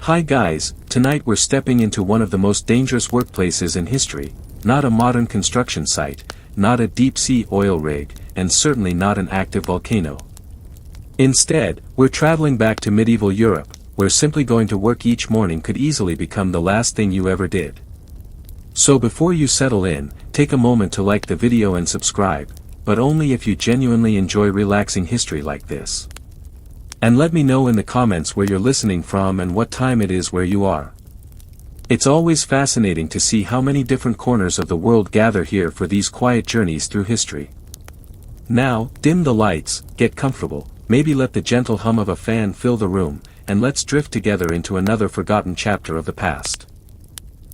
Hi guys, tonight we're stepping into one of the most dangerous workplaces in history, not a modern construction site, not a deep-sea oil rig, and certainly not an active volcano. Instead, we're traveling back to medieval Europe, where simply going to work each morning could easily become the last thing you ever did. So before you settle in, take a moment to like the video and subscribe, but only if you genuinely enjoy relaxing history like this. And let me know in the comments where you're listening from and what time it is where you are. It's always fascinating to see how many different corners of the world gather here for these quiet journeys through history. Now, dim the lights, get comfortable, maybe let the gentle hum of a fan fill the room, and let's drift together into another forgotten chapter of the past.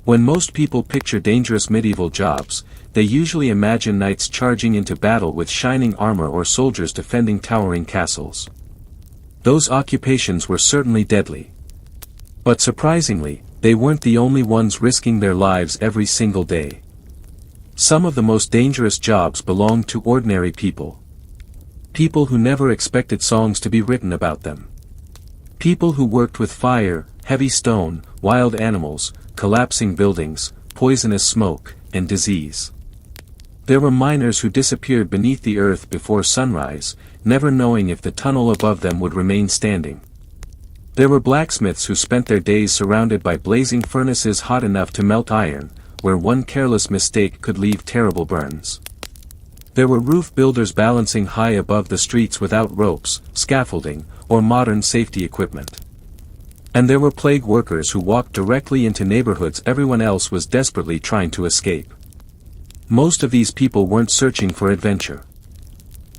When most people picture dangerous medieval jobs, they usually imagine knights charging into battle with shining armor or soldiers defending towering castles. Those occupations were certainly deadly. But surprisingly, they weren't the only ones risking their lives every single day. Some of the most dangerous jobs belonged to ordinary people. People who never expected songs to be written about them. People who worked with fire, heavy stone, wild animals, collapsing buildings, poisonous smoke, and disease. There were miners who disappeared beneath the earth before sunrise, never knowing if the tunnel above them would remain standing. There were blacksmiths who spent their days surrounded by blazing furnaces hot enough to melt iron, where one careless mistake could leave terrible burns. There were roof builders balancing high above the streets without ropes, scaffolding, or modern safety equipment. And there were plague workers who walked directly into neighborhoods everyone else was desperately trying to escape. Most of these people weren't searching for adventure.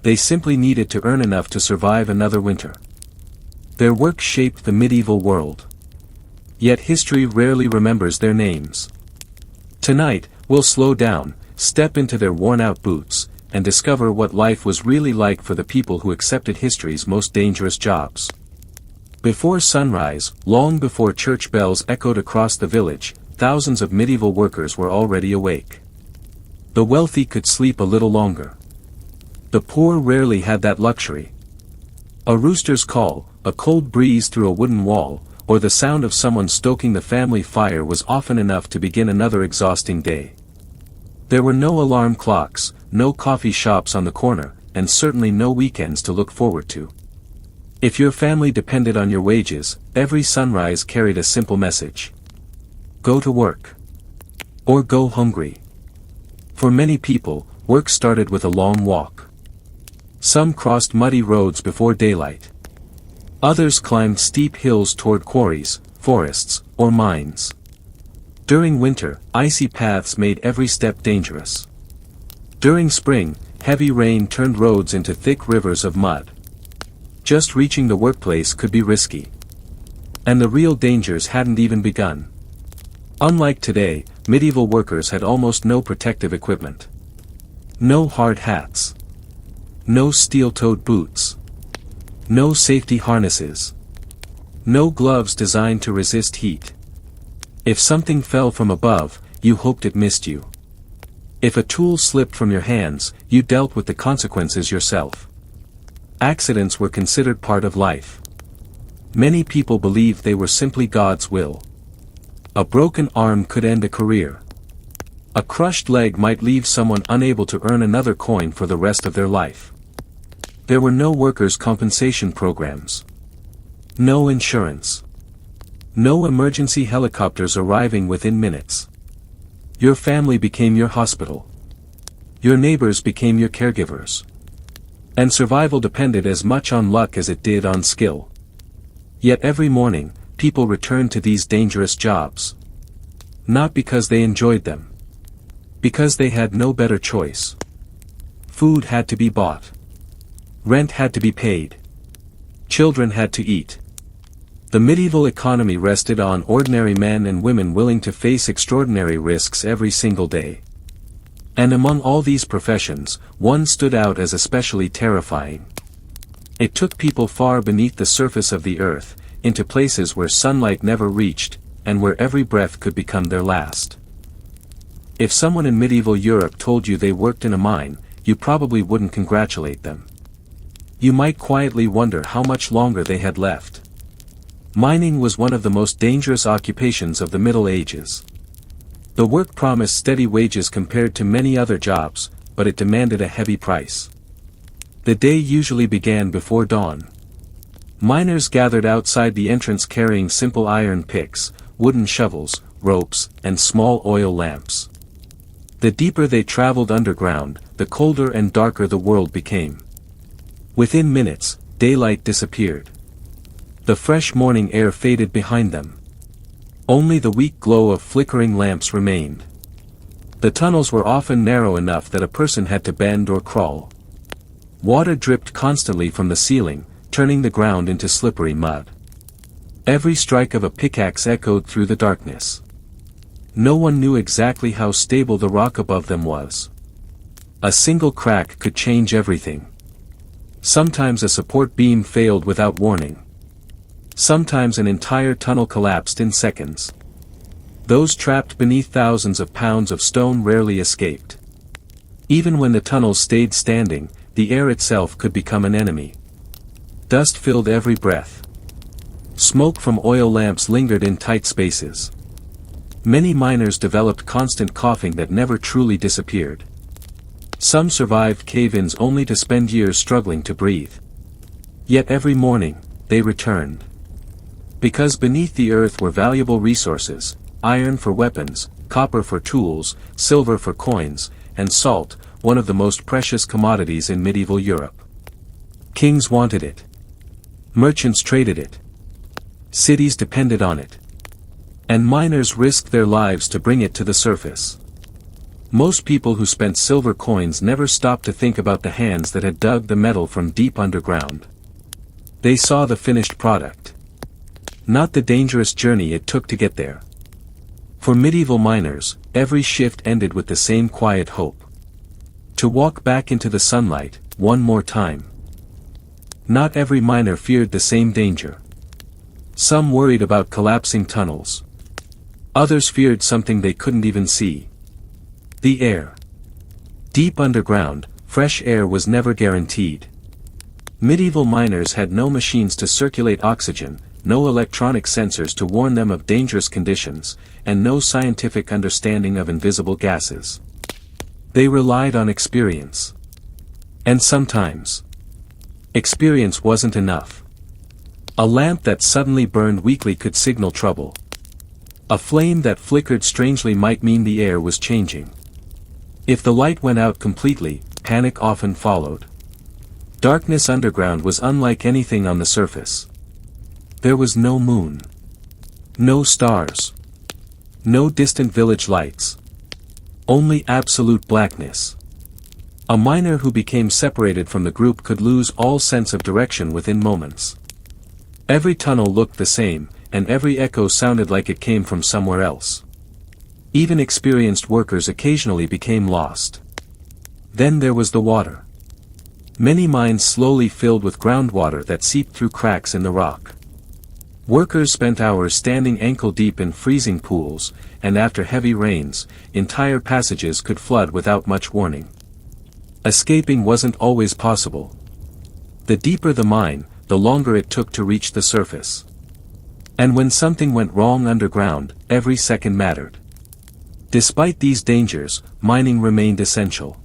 They simply needed to earn enough to survive another winter. Their work shaped the medieval world. Yet history rarely remembers their names. Tonight, we'll slow down, step into their worn-out boots, and discover what life was really like for the people who accepted history's most dangerous jobs. Before sunrise, long before church bells echoed across the village, thousands of medieval workers were already awake. The wealthy could sleep a little longer. The poor rarely had that luxury. A rooster's call, a cold breeze through a wooden wall, or the sound of someone stoking the family fire was often enough to begin another exhausting day. There were no alarm clocks, no coffee shops on the corner, and certainly no weekends to look forward to. If your family depended on your wages, every sunrise carried a simple message. Go to work. Or go hungry. For many people, work started with a long walk. Some crossed muddy roads before daylight. Others climbed steep hills toward quarries, forests, or mines. During winter, icy paths made every step dangerous. During spring, heavy rain turned roads into thick rivers of mud. Just reaching the workplace could be risky. And the real dangers hadn't even begun. Unlike today, medieval workers had almost no protective equipment. No hard hats. No steel-toed boots. No safety harnesses. No gloves designed to resist heat. If something fell from above, you hoped it missed you. If a tool slipped from your hands, you dealt with the consequences yourself. Accidents were considered part of life. Many people believed they were simply God's will. A broken arm could end a career. A crushed leg might leave someone unable to earn another coin for the rest of their life. There were no workers' compensation programs. No insurance. No emergency helicopters arriving within minutes. Your family became your hospital. Your neighbors became your caregivers. And survival depended as much on luck as it did on skill. Yet every morning, people returned to these dangerous jobs. Not because they enjoyed them. Because they had no better choice. Food had to be bought. Rent had to be paid. Children had to eat. The medieval economy rested on ordinary men and women willing to face extraordinary risks every single day. And among all these professions, one stood out as especially terrifying. It took people far beneath the surface of the earth, into places where sunlight never reached, and where every breath could become their last. If someone in medieval Europe told you they worked in a mine, you probably wouldn't congratulate them. You might quietly wonder how much longer they had left. Mining was one of the most dangerous occupations of the Middle Ages. The work promised steady wages compared to many other jobs, but it demanded a heavy price. The day usually began before dawn. Miners gathered outside the entrance carrying simple iron picks, wooden shovels, ropes, and small oil lamps. The deeper they traveled underground, the colder and darker the world became. Within minutes, daylight disappeared. The fresh morning air faded behind them. Only the weak glow of flickering lamps remained. The tunnels were often narrow enough that a person had to bend or crawl. Water dripped constantly from the ceiling, turning the ground into slippery mud. Every strike of a pickaxe echoed through the darkness. No one knew exactly how stable the rock above them was. A single crack could change everything. Sometimes a support beam failed without warning. Sometimes an entire tunnel collapsed in seconds. Those trapped beneath thousands of pounds of stone rarely escaped. Even when the tunnels stayed standing, the air itself could become an enemy. Dust filled every breath. Smoke from oil lamps lingered in tight spaces. Many miners developed constant coughing that never truly disappeared. Some survived cave-ins only to spend years struggling to breathe. Yet every morning, they returned. Because beneath the earth were valuable resources, iron for weapons, copper for tools, silver for coins, and salt, one of the most precious commodities in medieval Europe. Kings wanted it. Merchants traded it. Cities depended on it. And miners risked their lives to bring it to the surface. Most people who spent silver coins never stopped to think about the hands that had dug the metal from deep underground. They saw the finished product. Not the dangerous journey it took to get there. For medieval miners, every shift ended with the same quiet hope. To walk back into the sunlight, one more time. Not every miner feared the same danger. Some worried about collapsing tunnels. Others feared something they couldn't even see. The air. Deep underground, fresh air was never guaranteed. Medieval miners had no machines to circulate oxygen, no electronic sensors to warn them of dangerous conditions, and no scientific understanding of invisible gases. They relied on experience. And sometimes, experience wasn't enough. A lamp that suddenly burned weakly could signal trouble. A flame that flickered strangely might mean the air was changing. If the light went out completely, panic often followed. Darkness underground was unlike anything on the surface. There was no moon. No stars. No distant village lights. Only absolute blackness. A miner who became separated from the group could lose all sense of direction within moments. Every tunnel looked the same, and every echo sounded like it came from somewhere else. Even experienced workers occasionally became lost. Then there was the water. Many mines slowly filled with groundwater that seeped through cracks in the rock. Workers spent hours standing ankle-deep in freezing pools, and after heavy rains, entire passages could flood without much warning. Escaping wasn't always possible. The deeper the mine, the longer it took to reach the surface. And when something went wrong underground, every second mattered. Despite these dangers, mining remained essential.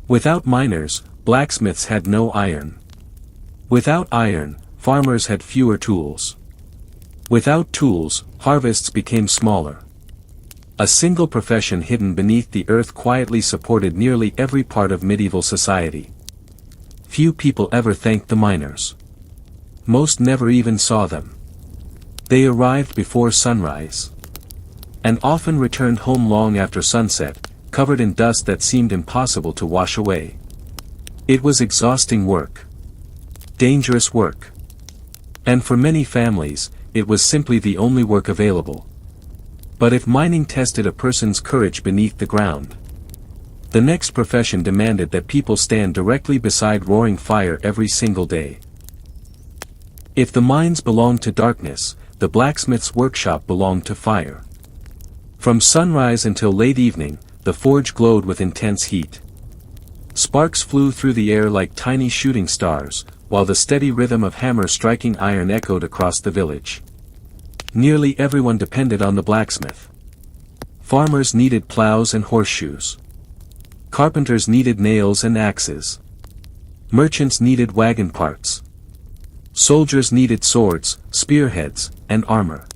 Without miners, blacksmiths had no iron. Without iron, farmers had fewer tools. Without tools, harvests became smaller. A single profession hidden beneath the earth quietly supported nearly every part of medieval society. Few people ever thanked the miners. Most never even saw them. They arrived before sunrise. And often returned home long after sunset, covered in dust that seemed impossible to wash away. It was exhausting work. Dangerous work. And for many families, it was simply the only work available. But if mining tested a person's courage beneath the ground, the next profession demanded that people stand directly beside roaring fire every single day. If the mines belonged to darkness, the blacksmith's workshop belonged to fire. From sunrise until late evening, the forge glowed with intense heat. Sparks flew through the air like tiny shooting stars, while the steady rhythm of hammer striking iron echoed across the village. Nearly everyone depended on the blacksmith. Farmers needed plows and horseshoes. Carpenters needed nails and axes. Merchants needed wagon parts. Soldiers needed swords, spearheads, and armor.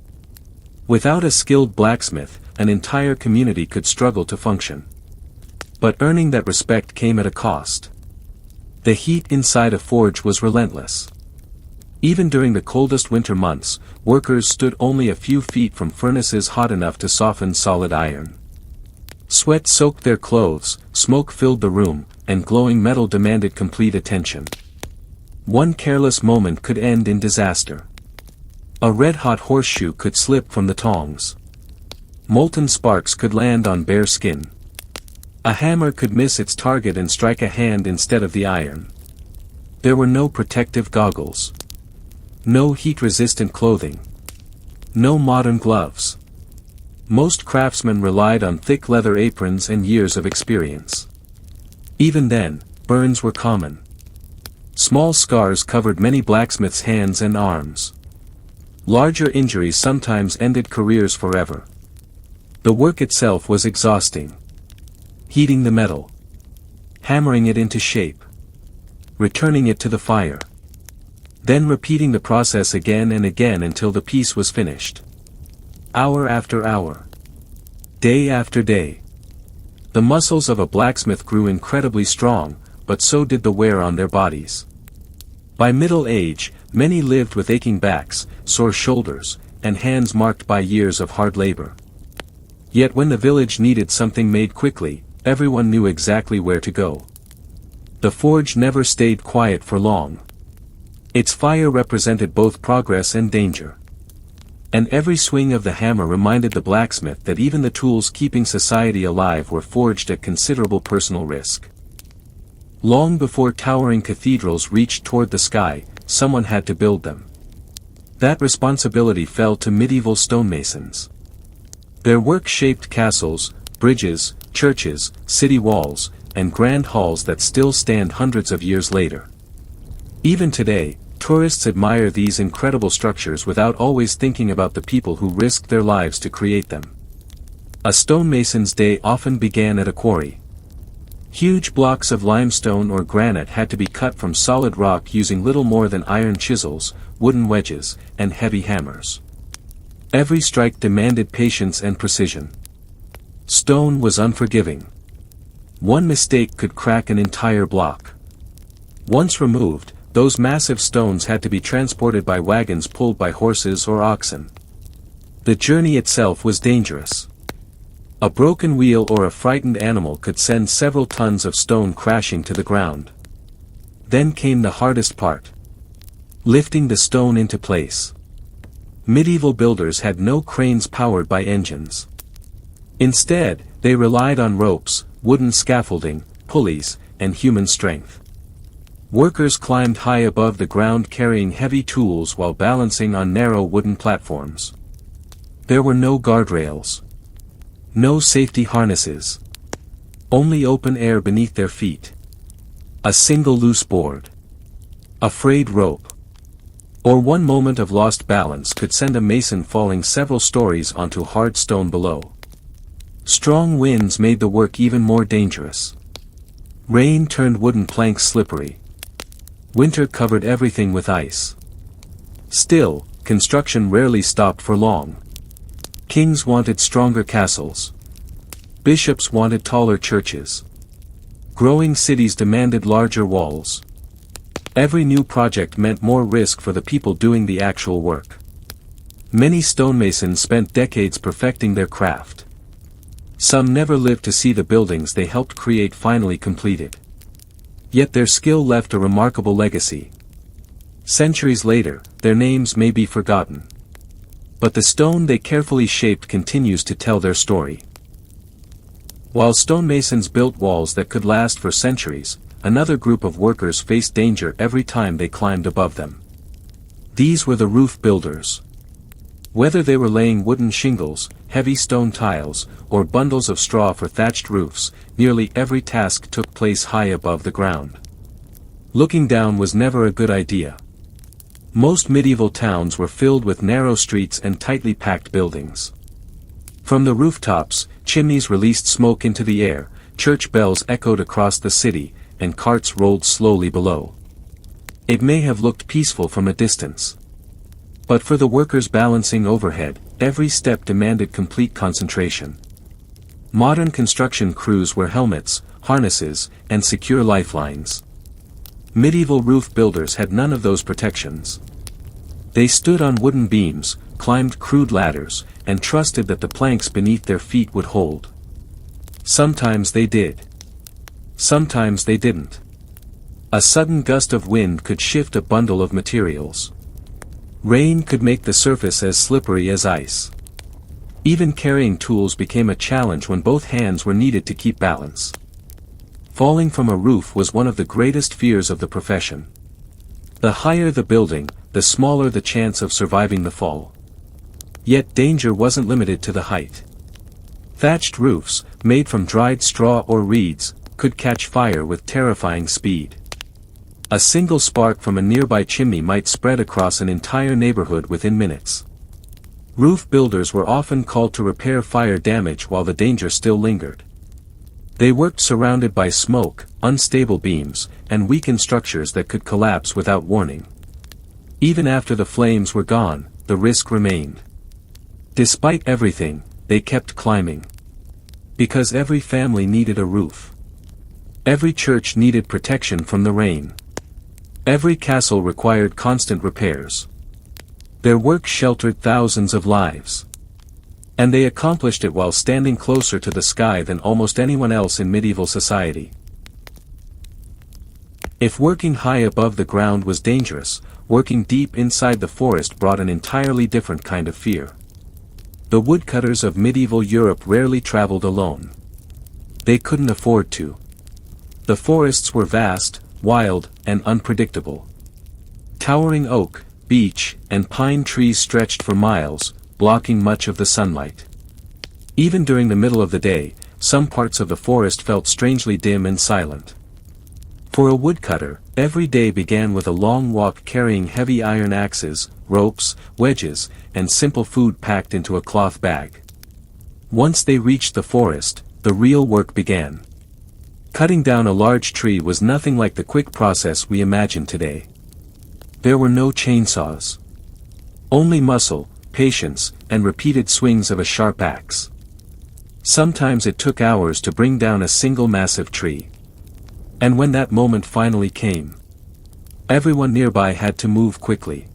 Without a skilled blacksmith, an entire community could struggle to function. But earning that respect came at a cost. The heat inside a forge was relentless. Even during the coldest winter months, workers stood only a few feet from furnaces hot enough to soften solid iron. Sweat soaked their clothes, smoke filled the room, and glowing metal demanded complete attention. One careless moment could end in disaster. A red-hot horseshoe could slip from the tongs. Molten sparks could land on bare skin. A hammer could miss its target and strike a hand instead of the iron. There were no protective goggles. No heat-resistant clothing. No modern gloves. Most craftsmen relied on thick leather aprons and years of experience. Even then, burns were common. Small scars covered many blacksmiths' hands and arms. Larger injuries sometimes ended careers forever. The work itself was exhausting. Heating the metal. Hammering it into shape. Returning it to the fire. Then repeating the process again and again until the piece was finished. Hour after hour. Day after day. The muscles of a blacksmith grew incredibly strong, but so did the wear on their bodies. By middle age, many lived with aching backs, sore shoulders, and hands marked by years of hard labor. Yet when the village needed something made quickly, everyone knew exactly where to go. The forge never stayed quiet for long. Its fire represented both progress and danger. And every swing of the hammer reminded the blacksmith that even the tools keeping society alive were forged at considerable personal risk. Long before towering cathedrals reached toward the sky, someone had to build them. That responsibility fell to medieval stonemasons. Their work shaped castles, bridges, churches, city walls, and grand halls that still stand hundreds of years later. Even today, tourists admire these incredible structures without always thinking about the people who risked their lives to create them. A stonemason's day often began at a quarry. Huge blocks of limestone or granite had to be cut from solid rock using little more than iron chisels, wooden wedges, and heavy hammers. Every strike demanded patience and precision. Stone was unforgiving. One mistake could crack an entire block. Once removed, those massive stones had to be transported by wagons pulled by horses or oxen. The journey itself was dangerous. A broken wheel or a frightened animal could send several tons of stone crashing to the ground. Then came the hardest part. Lifting the stone into place. Medieval builders had no cranes powered by engines. Instead, they relied on ropes, wooden scaffolding, pulleys, and human strength. Workers climbed high above the ground carrying heavy tools while balancing on narrow wooden platforms. There were no guardrails. No safety harnesses. Only open air beneath their feet. A single loose board. A frayed rope. Or one moment of lost balance could send a mason falling several stories onto hard stone below. Strong winds made the work even more dangerous. Rain turned wooden planks slippery. Winter covered everything with ice. Still, construction rarely stopped for long. Kings wanted stronger castles. Bishops wanted taller churches. Growing cities demanded larger walls. Every new project meant more risk for the people doing the actual work. Many stonemasons spent decades perfecting their craft. Some never lived to see the buildings they helped create finally completed. Yet their skill left a remarkable legacy. Centuries later, their names may be forgotten. But the stone they carefully shaped continues to tell their story. While stonemasons built walls that could last for centuries, another group of workers faced danger every time they climbed above them. These were the roof builders. Whether they were laying wooden shingles, heavy stone tiles, or bundles of straw for thatched roofs, nearly every task took place high above the ground. Looking down was never a good idea. Most medieval towns were filled with narrow streets and tightly packed buildings. From the rooftops, chimneys released smoke into the air, church bells echoed across the city, and carts rolled slowly below. It may have looked peaceful from a distance. But for the workers balancing overhead, every step demanded complete concentration. Modern construction crews wore helmets, harnesses, and secure lifelines. Medieval roof builders had none of those protections. They stood on wooden beams, climbed crude ladders, and trusted that the planks beneath their feet would hold. Sometimes they did. Sometimes they didn't. A sudden gust of wind could shift a bundle of materials. Rain could make the surface as slippery as ice. Even carrying tools became a challenge when both hands were needed to keep balance. Falling from a roof was one of the greatest fears of the profession. The higher the building, the smaller the chance of surviving the fall. Yet danger wasn't limited to the height. Thatched roofs, made from dried straw or reeds, could catch fire with terrifying speed. A single spark from a nearby chimney might spread across an entire neighborhood within minutes. Roof builders were often called to repair fire damage while the danger still lingered. They worked surrounded by smoke, unstable beams, and weakened structures that could collapse without warning. Even after the flames were gone, the risk remained. Despite everything, they kept climbing. Because every family needed a roof. Every church needed protection from the rain. Every castle required constant repairs. Their work sheltered thousands of lives. And they accomplished it while standing closer to the sky than almost anyone else in medieval society. If working high above the ground was dangerous, working deep inside the forest brought an entirely different kind of fear. The woodcutters of medieval Europe rarely traveled alone. They couldn't afford to. The forests were vast, wild, and unpredictable. Towering oak, beech, and pine trees stretched for miles, blocking much of the sunlight. Even during the middle of the day, some parts of the forest felt strangely dim and silent. For a woodcutter, every day began with a long walk carrying heavy iron axes, ropes, wedges, and simple food packed into a cloth bag. Once they reached the forest, the real work began. Cutting down a large tree was nothing like the quick process we imagine today. There were no chainsaws. Only muscle, patience, and repeated swings of a sharp axe. Sometimes it took hours to bring down a single massive tree. And when that moment finally came, everyone nearby had to move quickly.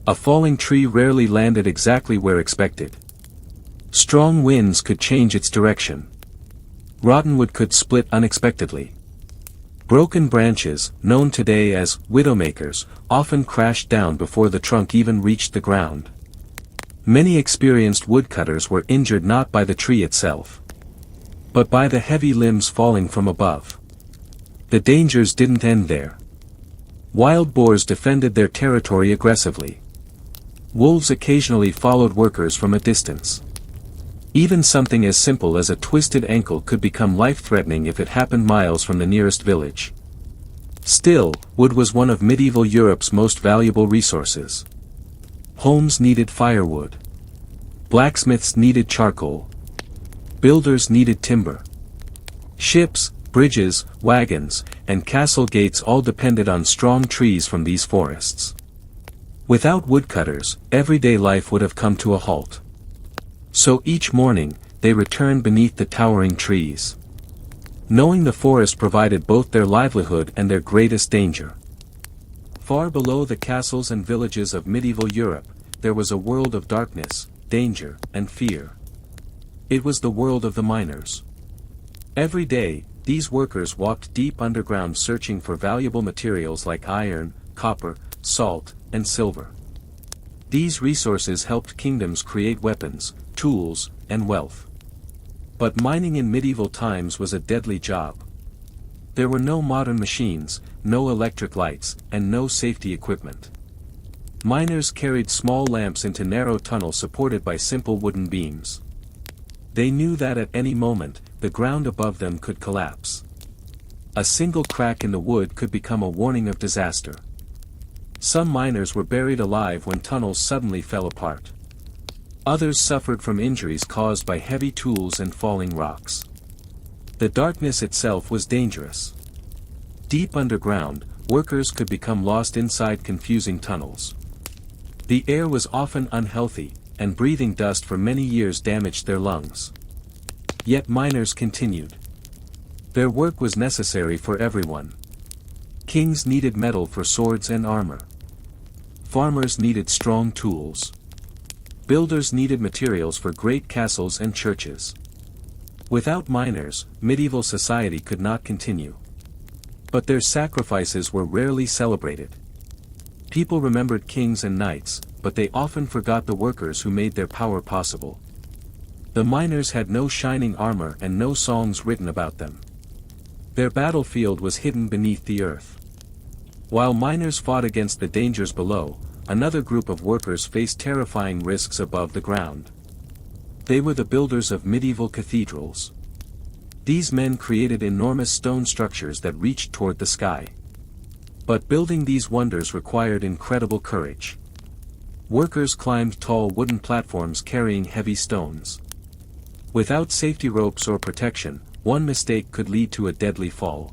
A falling tree rarely landed exactly where expected. Strong winds could change its direction. Rotten wood could split unexpectedly. Broken branches, known today as widowmakers, often crashed down before the trunk even reached the ground. Many experienced woodcutters were injured not by the tree itself, but by the heavy limbs falling from above. The dangers didn't end there. Wild boars defended their territory aggressively. Wolves occasionally followed workers from a distance. Even something as simple as a twisted ankle could become life-threatening if it happened miles from the nearest village. Still, wood was one of medieval Europe's most valuable resources. Homes needed firewood. Blacksmiths needed charcoal. Builders needed timber. Ships, bridges, wagons, and castle gates all depended on strong trees from these forests. Without woodcutters, everyday life would have come to a halt. So each morning, they returned beneath the towering trees. Knowing the forest provided both their livelihood and their greatest danger. Far below the castles and villages of medieval Europe, there was a world of darkness, danger, and fear. It was the world of the miners. Every day, these workers walked deep underground searching for valuable materials like iron, copper, salt, and silver. These resources helped kingdoms create weapons, tools, and wealth. But mining in medieval times was a deadly job. There were no modern machines, no electric lights, and no safety equipment. Miners carried small lamps into narrow tunnels supported by simple wooden beams. They knew that at any moment, the ground above them could collapse. A single crack in the wood could become a warning of disaster. Some miners were buried alive when tunnels suddenly fell apart. Others suffered from injuries caused by heavy tools and falling rocks. The darkness itself was dangerous. Deep underground, workers could become lost inside confusing tunnels. The air was often unhealthy, and breathing dust for many years damaged their lungs. Yet miners continued. Their work was necessary for everyone. Kings needed metal for swords and armor. Farmers needed strong tools. Builders needed materials for great castles and churches. Without miners, medieval society could not continue. But their sacrifices were rarely celebrated. People remembered kings and knights, but they often forgot the workers who made their power possible. The miners had no shining armor and no songs written about them. Their battlefield was hidden beneath the earth. While miners fought against the dangers below, another group of workers faced terrifying risks above the ground. They were the builders of medieval cathedrals. These men created enormous stone structures that reached toward the sky. But building these wonders required incredible courage. Workers climbed tall wooden platforms carrying heavy stones. Without safety ropes or protection, one mistake could lead to a deadly fall.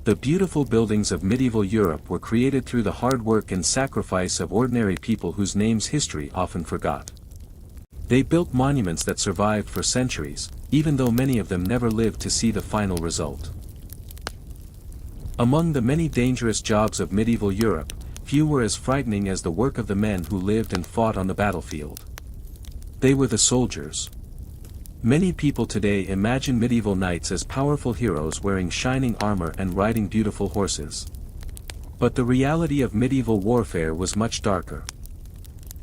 The beautiful buildings of medieval Europe were created through the hard work and sacrifice of ordinary people whose names history often forgot. They built monuments that survived for centuries, even though many of them never lived to see the final result. Among the many dangerous jobs of medieval Europe, few were as frightening as the work of the men who lived and fought on the battlefield. They were the soldiers. Many people today imagine medieval knights as powerful heroes wearing shining armor and riding beautiful horses. But the reality of medieval warfare was much darker.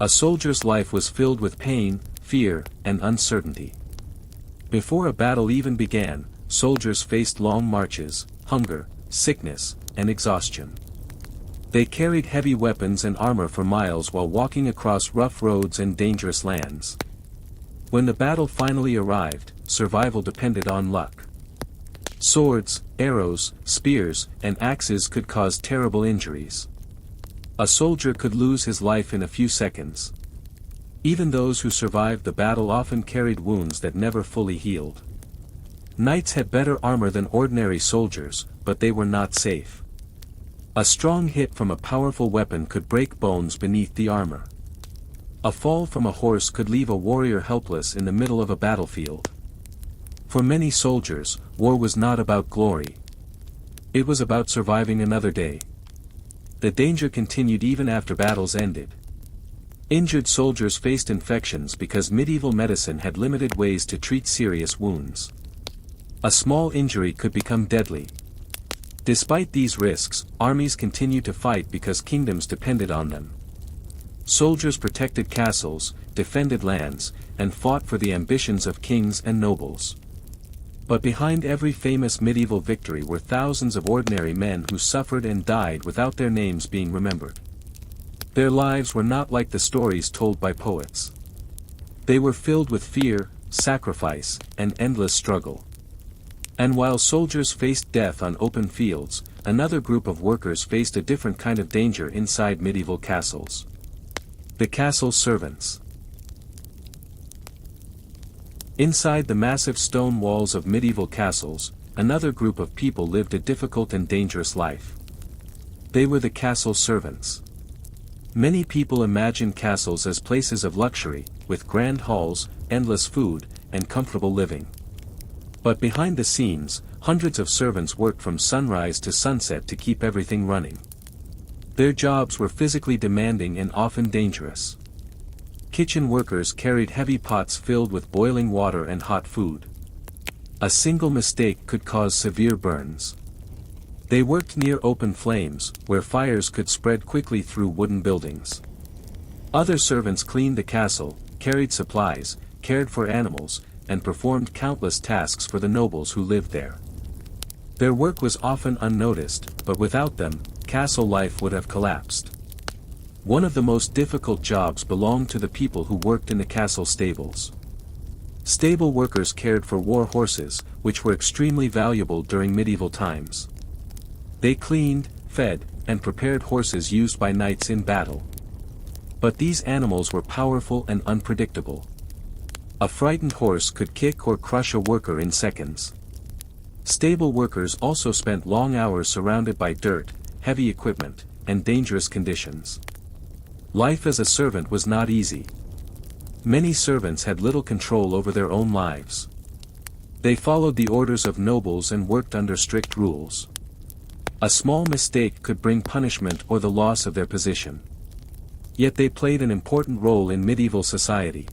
A soldier's life was filled with pain, fear, and uncertainty. Before a battle even began, soldiers faced long marches, hunger, sickness, and exhaustion. They carried heavy weapons and armor for miles while walking across rough roads and dangerous lands. When the battle finally arrived, survival depended on luck. Swords, arrows, spears, and axes could cause terrible injuries. A soldier could lose his life in a few seconds. Even those who survived the battle often carried wounds that never fully healed. Knights had better armor than ordinary soldiers, but they were not safe. A strong hit from a powerful weapon could break bones beneath the armor. A fall from a horse could leave a warrior helpless in the middle of a battlefield. For many soldiers, war was not about glory. It was about surviving another day. The danger continued even after battles ended. Injured soldiers faced infections because medieval medicine had limited ways to treat serious wounds. A small injury could become deadly. Despite these risks, armies continued to fight because kingdoms depended on them. Soldiers protected castles, defended lands, and fought for the ambitions of kings and nobles. But behind every famous medieval victory were thousands of ordinary men who suffered and died without their names being remembered. Their lives were not like the stories told by poets. They were filled with fear, sacrifice, and endless struggle. And while soldiers faced death on open fields, another group of workers faced a different kind of danger inside medieval castles. The castle servants. Inside the massive stone walls of medieval castles, another group of people lived a difficult and dangerous life. They were the castle servants. Many people imagine castles as places of luxury, with grand halls, endless food, and comfortable living. But behind the scenes, hundreds of servants worked from sunrise to sunset to keep everything running. Their jobs were physically demanding and often dangerous. Kitchen workers carried heavy pots filled with boiling water and hot food. A single mistake could cause severe burns. They worked near open flames, where fires could spread quickly through wooden buildings. Other servants cleaned the castle, carried supplies, cared for animals, and performed countless tasks for the nobles who lived there. Their work was often unnoticed, but without them, castle life would have collapsed. One of the most difficult jobs belonged to the people who worked in the castle stables. Stable workers cared for war horses, which were extremely valuable during medieval times. They cleaned, fed, and prepared horses used by knights in battle. But these animals were powerful and unpredictable. A frightened horse could kick or crush a worker in seconds. Stable workers also spent long hours surrounded by dirt, heavy equipment, and dangerous conditions. Life as a servant was not easy. Many servants had little control over their own lives. They followed the orders of nobles and worked under strict rules. A small mistake could bring punishment or the loss of their position. Yet they played an important role in medieval society.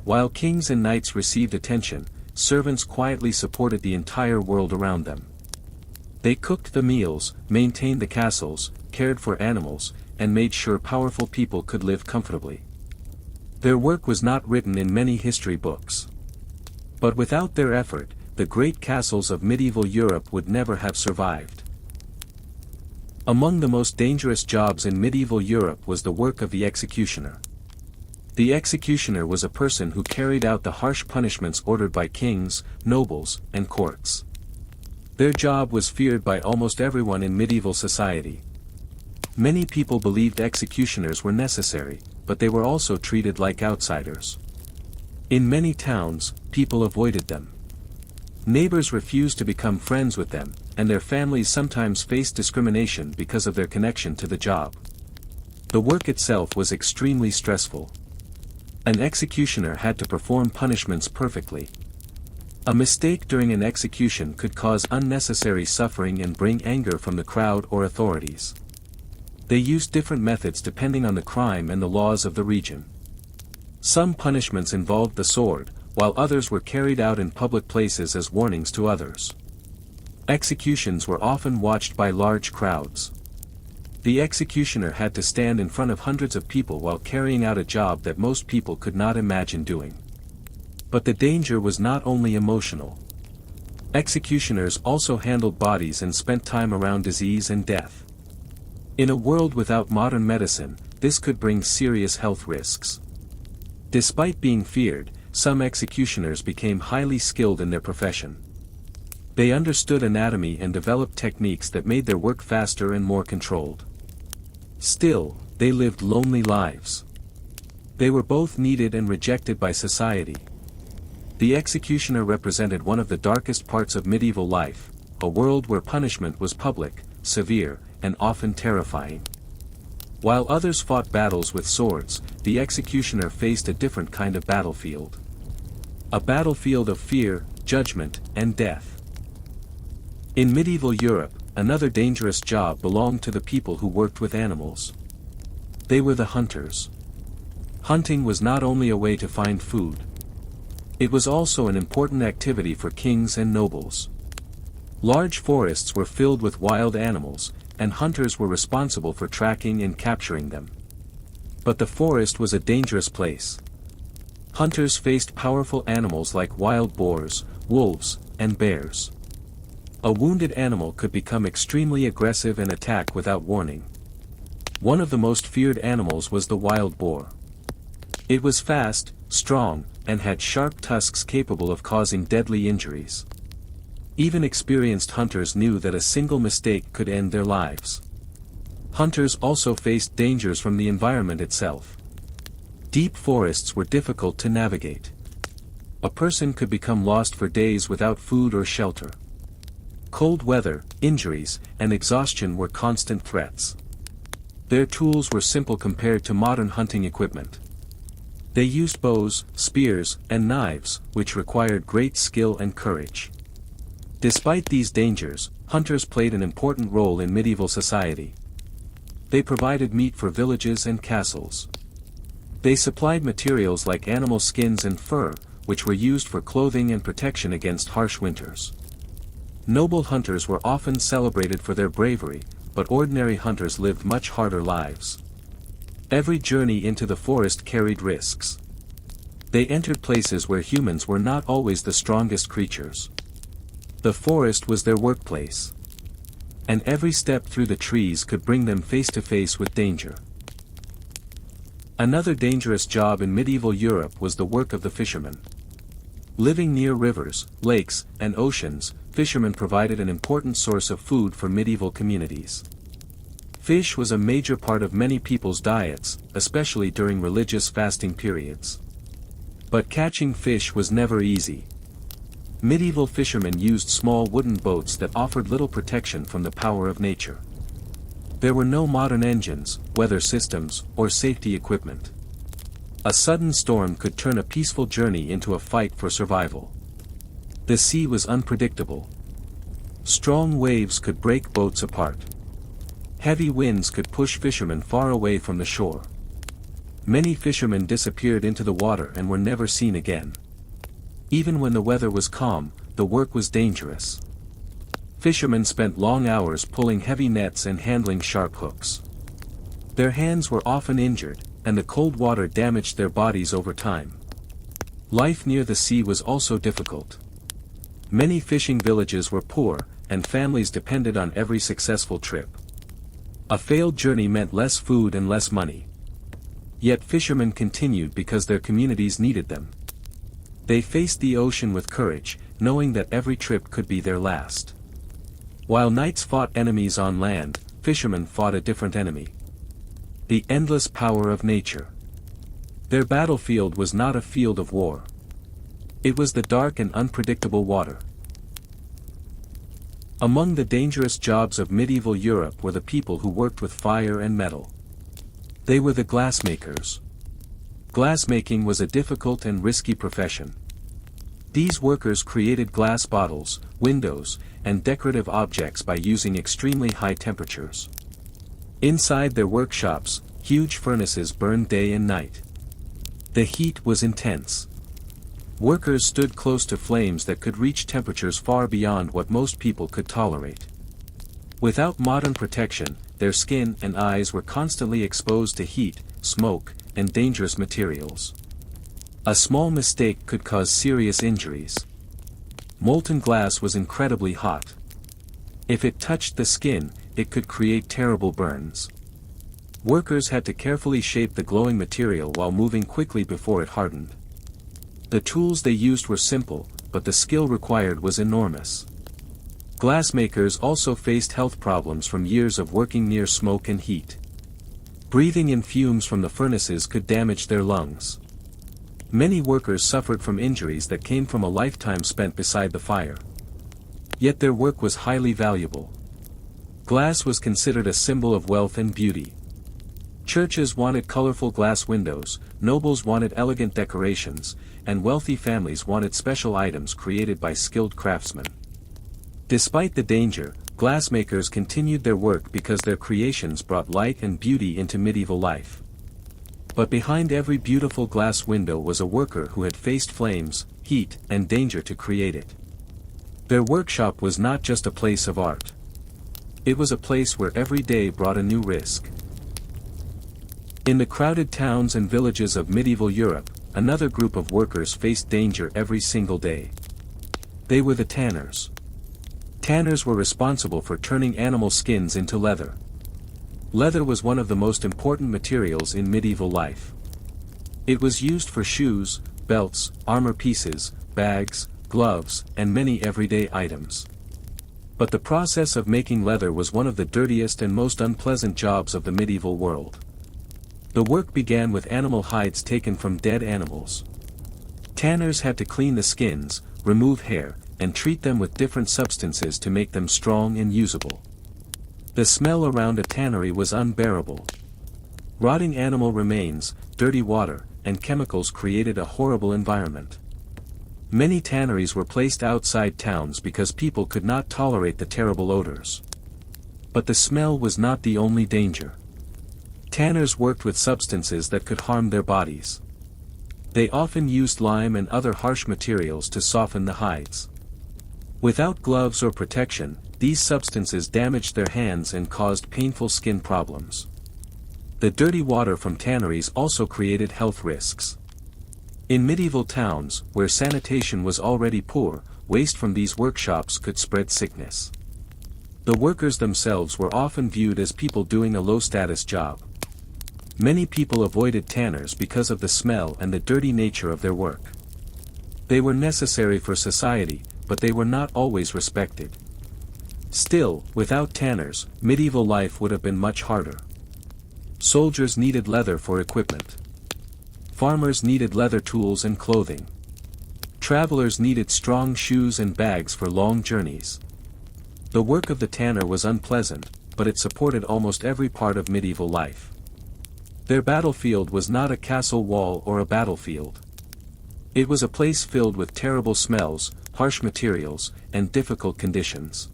While kings and knights received attention, servants quietly supported the entire world around them. They cooked the meals, maintained the castles, cared for animals, and made sure powerful people could live comfortably. Their work was not written in many history books. But without their effort, the great castles of medieval Europe would never have survived. Among the most dangerous jobs in medieval Europe was the work of the executioner. The executioner was a person who carried out the harsh punishments ordered by kings, nobles, and courts. Their job was feared by almost everyone in medieval society. Many people believed executioners were necessary, but they were also treated like outsiders. In many towns, people avoided them. Neighbors refused to become friends with them, and their families sometimes faced discrimination because of their connection to the job. The work itself was extremely stressful. An executioner had to perform punishments perfectly. A mistake during an execution could cause unnecessary suffering and bring anger from the crowd or authorities. They used different methods depending on the crime and the laws of the region. Some punishments involved the sword, while others were carried out in public places as warnings to others. Executions were often watched by large crowds. The executioner had to stand in front of hundreds of people while carrying out a job that most people could not imagine doing. But the danger was not only emotional. Executioners also handled bodies and spent time around disease and death. In a world without modern medicine, this could bring serious health risks. Despite being feared, some executioners became highly skilled in their profession. They understood anatomy and developed techniques that made their work faster and more controlled. Still, they lived lonely lives. They were both needed and rejected by society. The executioner represented one of the darkest parts of medieval life, a world where punishment was public, severe, and often terrifying. While others fought battles with swords, the executioner faced a different kind of battlefield. A battlefield of fear, judgment, and death. In medieval Europe, another dangerous job belonged to the people who worked with animals. They were the hunters. Hunting was not only a way to find food. It was also an important activity for kings and nobles. Large forests were filled with wild animals, and hunters were responsible for tracking and capturing them. But the forest was a dangerous place. Hunters faced powerful animals like wild boars, wolves, and bears. A wounded animal could become extremely aggressive and attack without warning. One of the most feared animals was the wild boar. It was fast, strong, and had sharp tusks capable of causing deadly injuries. Even experienced hunters knew that a single mistake could end their lives. Hunters also faced dangers from the environment itself. Deep forests were difficult to navigate. A person could become lost for days without food or shelter. Cold weather, injuries, and exhaustion were constant threats. Their tools were simple compared to modern hunting equipment. They used bows, spears, and knives, which required great skill and courage. Despite these dangers, hunters played an important role in medieval society. They provided meat for villages and castles. They supplied materials like animal skins and fur, which were used for clothing and protection against harsh winters. Noble hunters were often celebrated for their bravery, but ordinary hunters lived much harder lives. Every journey into the forest carried risks. They entered places where humans were not always the strongest creatures. The forest was their workplace. And every step through the trees could bring them face to face with danger. Another dangerous job in medieval Europe was the work of the fisherman. Living near rivers, lakes, and oceans, fishermen provided an important source of food for medieval communities. Fish was a major part of many people's diets, especially during religious fasting periods. But catching fish was never easy. Medieval fishermen used small wooden boats that offered little protection from the power of nature. There were no modern engines, weather systems, or safety equipment. A sudden storm could turn a peaceful journey into a fight for survival. The sea was unpredictable. Strong waves could break boats apart. Heavy winds could push fishermen far away from the shore. Many fishermen disappeared into the water and were never seen again. Even when the weather was calm, the work was dangerous. Fishermen spent long hours pulling heavy nets and handling sharp hooks. Their hands were often injured, and the cold water damaged their bodies over time. Life near the sea was also difficult. Many fishing villages were poor, and families depended on every successful trip. A failed journey meant less food and less money. Yet fishermen continued because their communities needed them. They faced the ocean with courage, knowing that every trip could be their last. While knights fought enemies on land, fishermen fought a different enemy. The endless power of nature. Their battlefield was not a field of war. It was the dark and unpredictable water. Among the dangerous jobs of medieval Europe were the people who worked with fire and metal. They were the glassmakers. Glassmaking was a difficult and risky profession. These workers created glass bottles, windows, and decorative objects by using extremely high temperatures. Inside their workshops, huge furnaces burned day and night. The heat was intense. Workers stood close to flames that could reach temperatures far beyond what most people could tolerate. Without modern protection, their skin and eyes were constantly exposed to heat, smoke, and dangerous materials. A small mistake could cause serious injuries. Molten glass was incredibly hot. If it touched the skin, it could create terrible burns. Workers had to carefully shape the glowing material while moving quickly before it hardened. The tools they used were simple, but the skill required was enormous. Glassmakers also faced health problems from years of working near smoke and heat. Breathing in fumes from the furnaces could damage their lungs. Many workers suffered from injuries that came from a lifetime spent beside the fire. Yet their work was highly valuable. Glass was considered a symbol of wealth and beauty. Churches wanted colorful glass windows, nobles wanted elegant decorations, and wealthy families wanted special items created by skilled craftsmen. Despite the danger, glassmakers continued their work because their creations brought light and beauty into medieval life. But behind every beautiful glass window was a worker who had faced flames, heat, and danger to create it. Their workshop was not just a place of art. It was a place where every day brought a new risk. In the crowded towns and villages of medieval Europe, another group of workers faced danger every single day. They were the tanners. Tanners were responsible for turning animal skins into leather. Leather was one of the most important materials in medieval life. It was used for shoes, belts, armor pieces, bags, gloves, and many everyday items. But the process of making leather was one of the dirtiest and most unpleasant jobs of the medieval world. The work began with animal hides taken from dead animals. Tanners had to clean the skins, remove hair, and treat them with different substances to make them strong and usable. The smell around a tannery was unbearable. Rotting animal remains, dirty water, and chemicals created a horrible environment. Many tanneries were placed outside towns because people could not tolerate the terrible odors. But the smell was not the only danger. Tanners worked with substances that could harm their bodies. They often used lime and other harsh materials to soften the hides. Without gloves or protection, these substances damaged their hands and caused painful skin problems. The dirty water from tanneries also created health risks. In medieval towns, where sanitation was already poor, waste from these workshops could spread sickness. The workers themselves were often viewed as people doing a low-status job. Many people avoided tanners because of the smell and the dirty nature of their work. They were necessary for society, but they were not always respected. Still, without tanners, medieval life would have been much harder. Soldiers needed leather for equipment. Farmers needed leather tools and clothing. Travelers needed strong shoes and bags for long journeys. The work of the tanner was unpleasant, but it supported almost every part of medieval life. Their battlefield was not a castle wall or a battlefield. It was a place filled with terrible smells, harsh materials, and difficult conditions.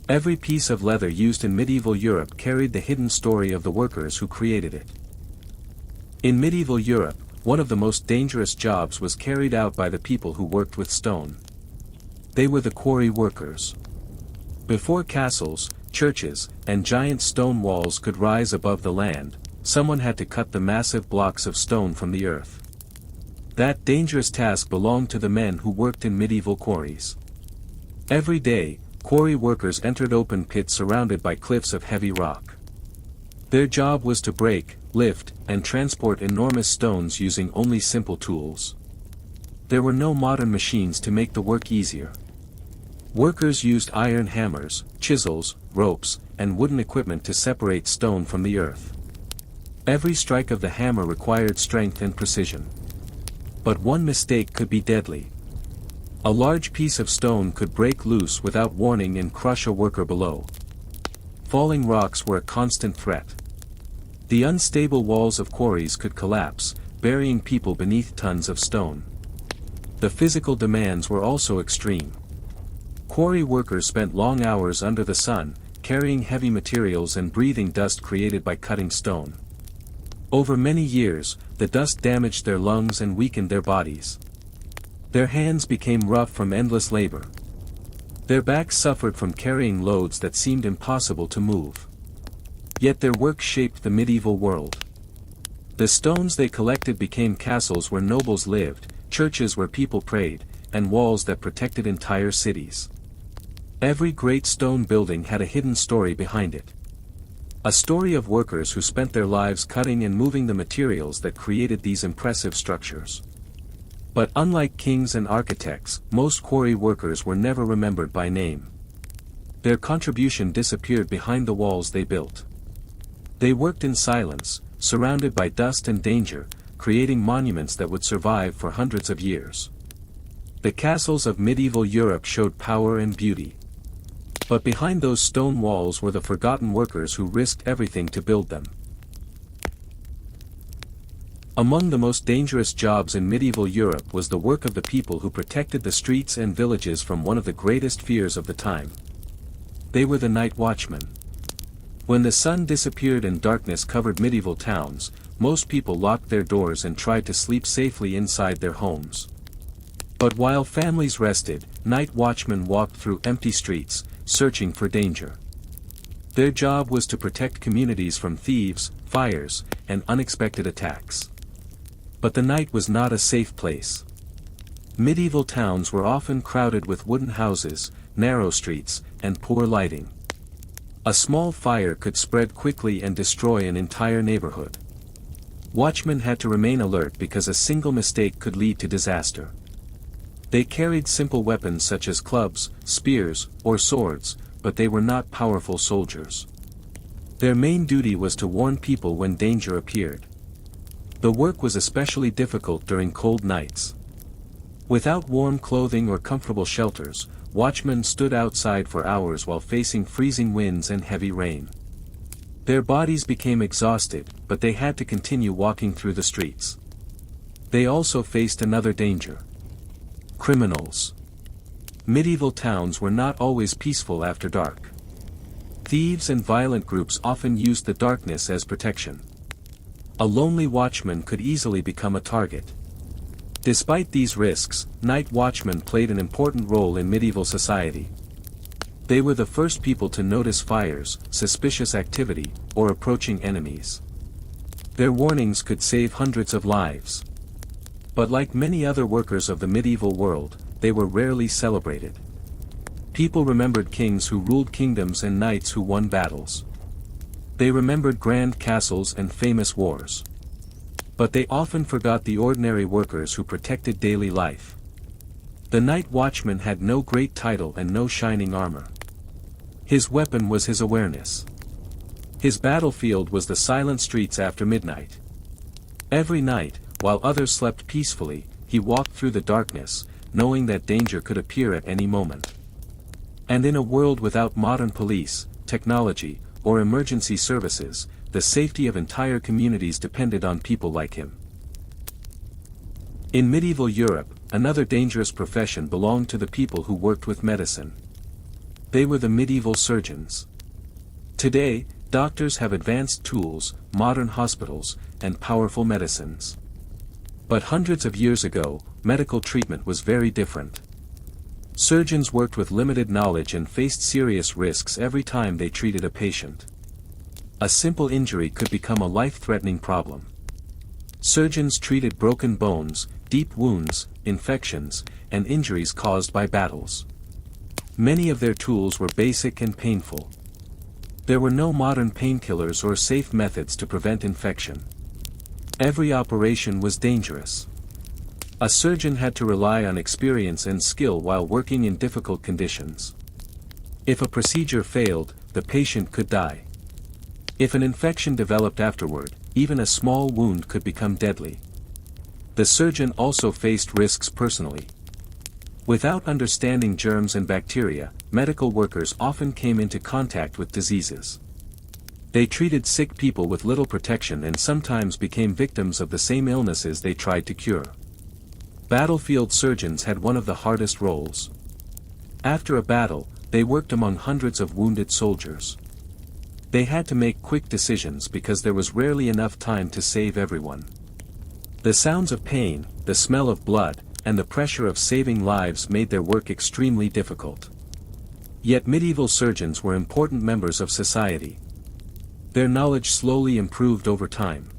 Every piece of leather used in medieval Europe carried the hidden story of the workers who created it. In medieval Europe, one of the most dangerous jobs was carried out by the people who worked with stone. They were the quarry workers. Before castles, churches, and giant stone walls could rise above the land, someone had to cut the massive blocks of stone from the earth. That dangerous task belonged to the men who worked in medieval quarries. Every day, quarry workers entered open pits surrounded by cliffs of heavy rock. Their job was to break, lift, and transport enormous stones using only simple tools. There were no modern machines to make the work easier. Workers used iron hammers, chisels, ropes, and wooden equipment to separate stone from the earth. Every strike of the hammer required strength and precision. But one mistake could be deadly. A large piece of stone could break loose without warning and crush a worker below. Falling rocks were a constant threat. The unstable walls of quarries could collapse, burying people beneath tons of stone. The physical demands were also extreme. Quarry workers spent long hours under the sun, carrying heavy materials and breathing dust created by cutting stone. Over many years, the dust damaged their lungs and weakened their bodies. Their hands became rough from endless labor. Their backs suffered from carrying loads that seemed impossible to move. Yet their work shaped the medieval world. The stones they collected became castles where nobles lived, churches where people prayed, and walls that protected entire cities. Every great stone building had a hidden story behind it. A story of workers who spent their lives cutting and moving the materials that created these impressive structures. But unlike kings and architects, most quarry workers were never remembered by name. Their contribution disappeared behind the walls they built. They worked in silence, surrounded by dust and danger, creating monuments that would survive for hundreds of years. The castles of medieval Europe showed power and beauty. But behind those stone walls were the forgotten workers who risked everything to build them. Among the most dangerous jobs in medieval Europe was the work of the people who protected the streets and villages from one of the greatest fears of the time. They were the night watchmen. When the sun disappeared and darkness covered medieval towns, most people locked their doors and tried to sleep safely inside their homes. But while families rested, night watchmen walked through empty streets, searching for danger. Their job was to protect communities from thieves, fires, and unexpected attacks. But the night was not a safe place. Medieval towns were often crowded with wooden houses, narrow streets, and poor lighting. A small fire could spread quickly and destroy an entire neighborhood. Watchmen had to remain alert because a single mistake could lead to disaster. They carried simple weapons such as clubs, spears, or swords, but they were not powerful soldiers. Their main duty was to warn people when danger appeared. The work was especially difficult during cold nights. Without warm clothing or comfortable shelters, watchmen stood outside for hours while facing freezing winds and heavy rain. Their bodies became exhausted, but they had to continue walking through the streets. They also faced another danger. Criminals. Medieval towns were not always peaceful after dark. Thieves and violent groups often used the darkness as protection. A lonely watchman could easily become a target. Despite these risks, night watchmen played an important role in medieval society. They were the first people to notice fires, suspicious activity, or approaching enemies. Their warnings could save hundreds of lives. But like many other workers of the medieval world, they were rarely celebrated. People remembered kings who ruled kingdoms and knights who won battles. They remembered grand castles and famous wars. But they often forgot the ordinary workers who protected daily life. The night watchman had no great title and no shining armor. His weapon was his awareness. His battlefield was the silent streets after midnight. Every night, while others slept peacefully, he walked through the darkness, knowing that danger could appear at any moment. And in a world without modern police, technology, or emergency services, the safety of entire communities depended on people like him. In medieval Europe, another dangerous profession belonged to the people who worked with medicine. They were the medieval surgeons. Today, doctors have advanced tools, modern hospitals, and powerful medicines. But hundreds of years ago, medical treatment was very different. Surgeons worked with limited knowledge and faced serious risks every time they treated a patient. A simple injury could become a life-threatening problem. Surgeons treated broken bones, deep wounds, infections, and injuries caused by battles. Many of their tools were basic and painful. There were no modern painkillers or safe methods to prevent infection. Every operation was dangerous. A surgeon had to rely on experience and skill while working in difficult conditions. If a procedure failed, the patient could die. If an infection developed afterward, even a small wound could become deadly. The surgeon also faced risks personally. Without understanding germs and bacteria, medical workers often came into contact with diseases. They treated sick people with little protection and sometimes became victims of the same illnesses they tried to cure. Battlefield surgeons had one of the hardest roles. After a battle, they worked among hundreds of wounded soldiers. They had to make quick decisions because there was rarely enough time to save everyone. The sounds of pain, the smell of blood, and the pressure of saving lives made their work extremely difficult. Yet medieval surgeons were important members of society. Their knowledge slowly improved over time.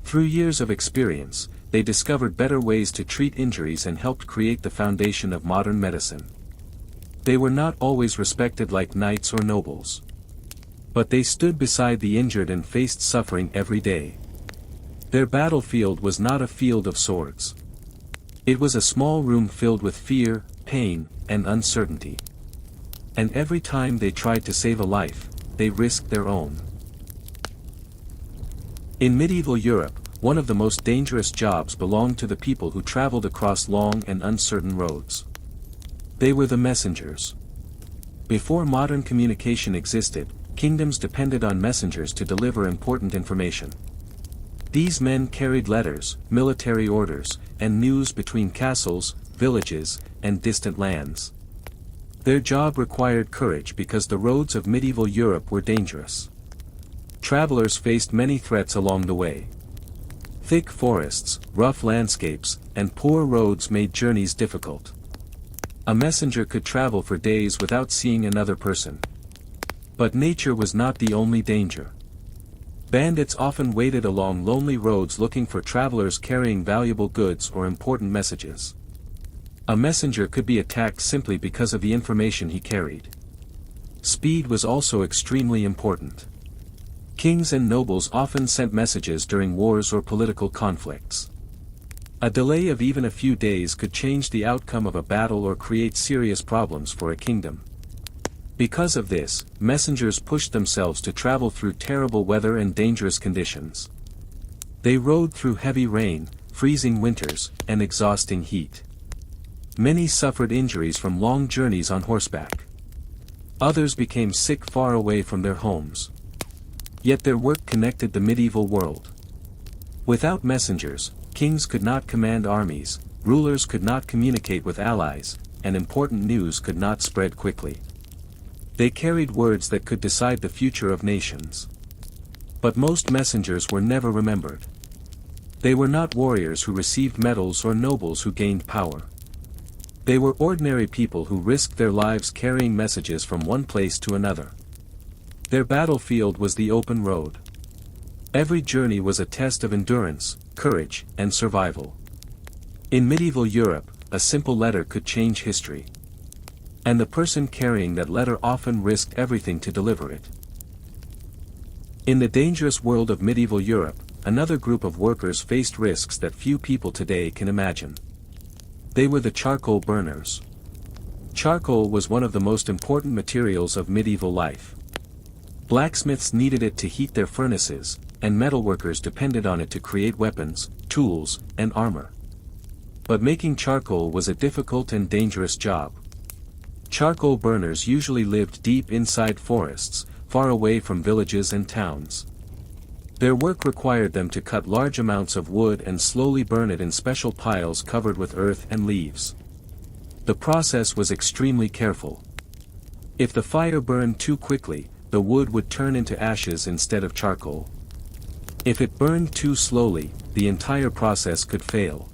Through years of experience, they discovered better ways to treat injuries and helped create the foundation of modern medicine. They were not always respected like knights or nobles. But they stood beside the injured and faced suffering every day. Their battlefield was not a field of swords. It was a small room filled with fear, pain, and uncertainty. And every time they tried to save a life, they risked their own. In medieval Europe, one of the most dangerous jobs belonged to the people who traveled across long and uncertain roads. They were the messengers. Before modern communication existed, kingdoms depended on messengers to deliver important information. These men carried letters, military orders, and news between castles, villages, and distant lands. Their job required courage because the roads of medieval Europe were dangerous. Travelers faced many threats along the way. Thick forests, rough landscapes, and poor roads made journeys difficult. A messenger could travel for days without seeing another person. But nature was not the only danger. Bandits often waited along lonely roads looking for travelers carrying valuable goods or important messages. A messenger could be attacked simply because of the information he carried. Speed was also extremely important. Kings and nobles often sent messages during wars or political conflicts. A delay of even a few days could change the outcome of a battle or create serious problems for a kingdom. Because of this, messengers pushed themselves to travel through terrible weather and dangerous conditions. They rode through heavy rain, freezing winters, and exhausting heat. Many suffered injuries from long journeys on horseback. Others became sick far away from their homes. Yet their work connected the medieval world. Without messengers, kings could not command armies, rulers could not communicate with allies, and important news could not spread quickly. They carried words that could decide the future of nations. But most messengers were never remembered. They were not warriors who received medals or nobles who gained power. They were ordinary people who risked their lives carrying messages from one place to another. Their battlefield was the open road. Every journey was a test of endurance, courage, and survival. In medieval Europe, a simple letter could change history. And the person carrying that letter often risked everything to deliver it. In the dangerous world of medieval Europe, another group of workers faced risks that few people today can imagine. They were the charcoal burners. Charcoal was one of the most important materials of medieval life. Blacksmiths needed it to heat their furnaces, and metalworkers depended on it to create weapons, tools, and armor. But making charcoal was a difficult and dangerous job. Charcoal burners usually lived deep inside forests, far away from villages and towns. Their work required them to cut large amounts of wood and slowly burn it in special piles covered with earth and leaves. The process was extremely careful. If the fire burned too quickly, the wood would turn into ashes instead of charcoal. If it burned too slowly, the entire process could fail.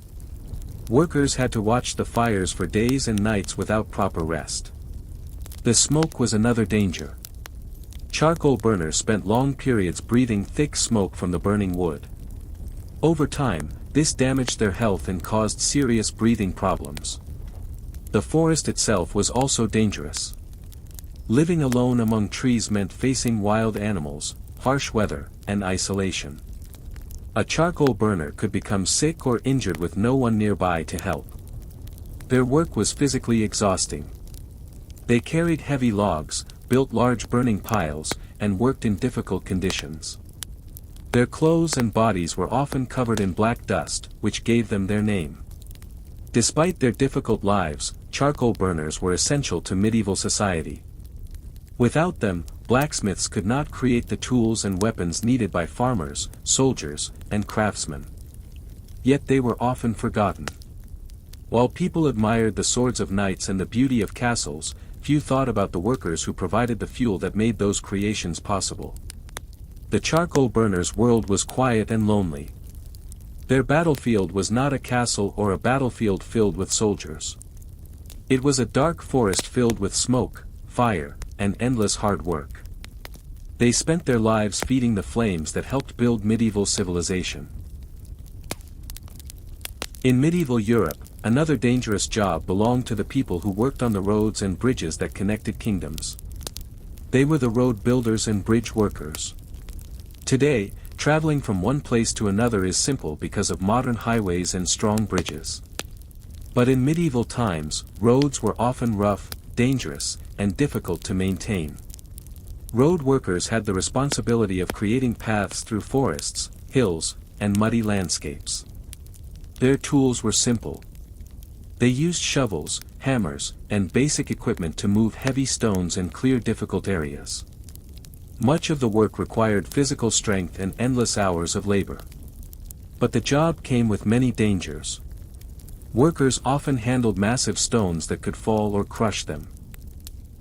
Workers had to watch the fires for days and nights without proper rest. The smoke was another danger. Charcoal burners spent long periods breathing thick smoke from the burning wood. Over time, this damaged their health and caused serious breathing problems. The forest itself was also dangerous. Living alone among trees meant facing wild animals, harsh weather, and isolation. A charcoal burner could become sick or injured with no one nearby to help. Their work was physically exhausting. They carried heavy logs, built large burning piles, and worked in difficult conditions. Their clothes and bodies were often covered in black dust, which gave them their name. Despite their difficult lives, charcoal burners were essential to medieval society. Without them, blacksmiths could not create the tools and weapons needed by farmers, soldiers, and craftsmen. Yet they were often forgotten. While people admired the swords of knights and the beauty of castles, few thought about the workers who provided the fuel that made those creations possible. The charcoal burners' world was quiet and lonely. Their battlefield was not a castle or a battlefield filled with soldiers. It was a dark forest filled with smoke, fire, and endless hard work. They spent their lives feeding the flames that helped build medieval civilization. In medieval Europe, another dangerous job belonged to the people who worked on the roads and bridges that connected kingdoms. They were the road builders and bridge workers. Today, traveling from one place to another is simple because of modern highways and strong bridges. But in medieval times, roads were often rough, dangerous, and difficult to maintain. Road workers had the responsibility of creating paths through forests, hills, and muddy landscapes. Their tools were simple. They used shovels, hammers, and basic equipment to move heavy stones and clear difficult areas. Much of the work required physical strength and endless hours of labor. But the job came with many dangers. Workers often handled massive stones that could fall or crush them.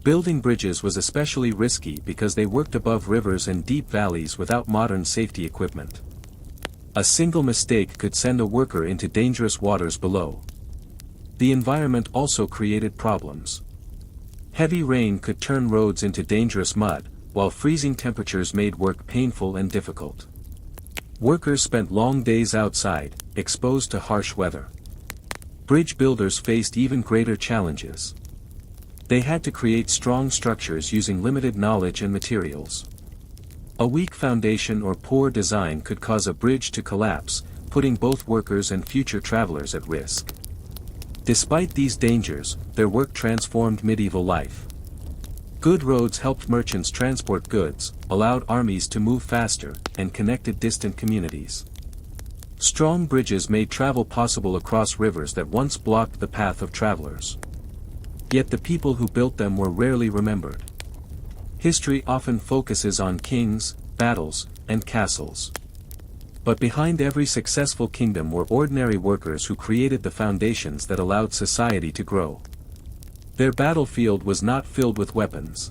Building bridges was especially risky because they worked above rivers and deep valleys without modern safety equipment. A single mistake could send a worker into dangerous waters below. The environment also created problems. Heavy rain could turn roads into dangerous mud, while freezing temperatures made work painful and difficult. Workers spent long days outside, exposed to harsh weather. Bridge builders faced even greater challenges. They had to create strong structures using limited knowledge and materials. A weak foundation or poor design could cause a bridge to collapse, putting both workers and future travelers at risk. Despite these dangers, their work transformed medieval life. Good roads helped merchants transport goods, allowed armies to move faster, and connected distant communities. Strong bridges made travel possible across rivers that once blocked the path of travelers. Yet the people who built them were rarely remembered. History often focuses on kings, battles, and castles. But behind every successful kingdom were ordinary workers who created the foundations that allowed society to grow. Their battlefield was not filled with weapons.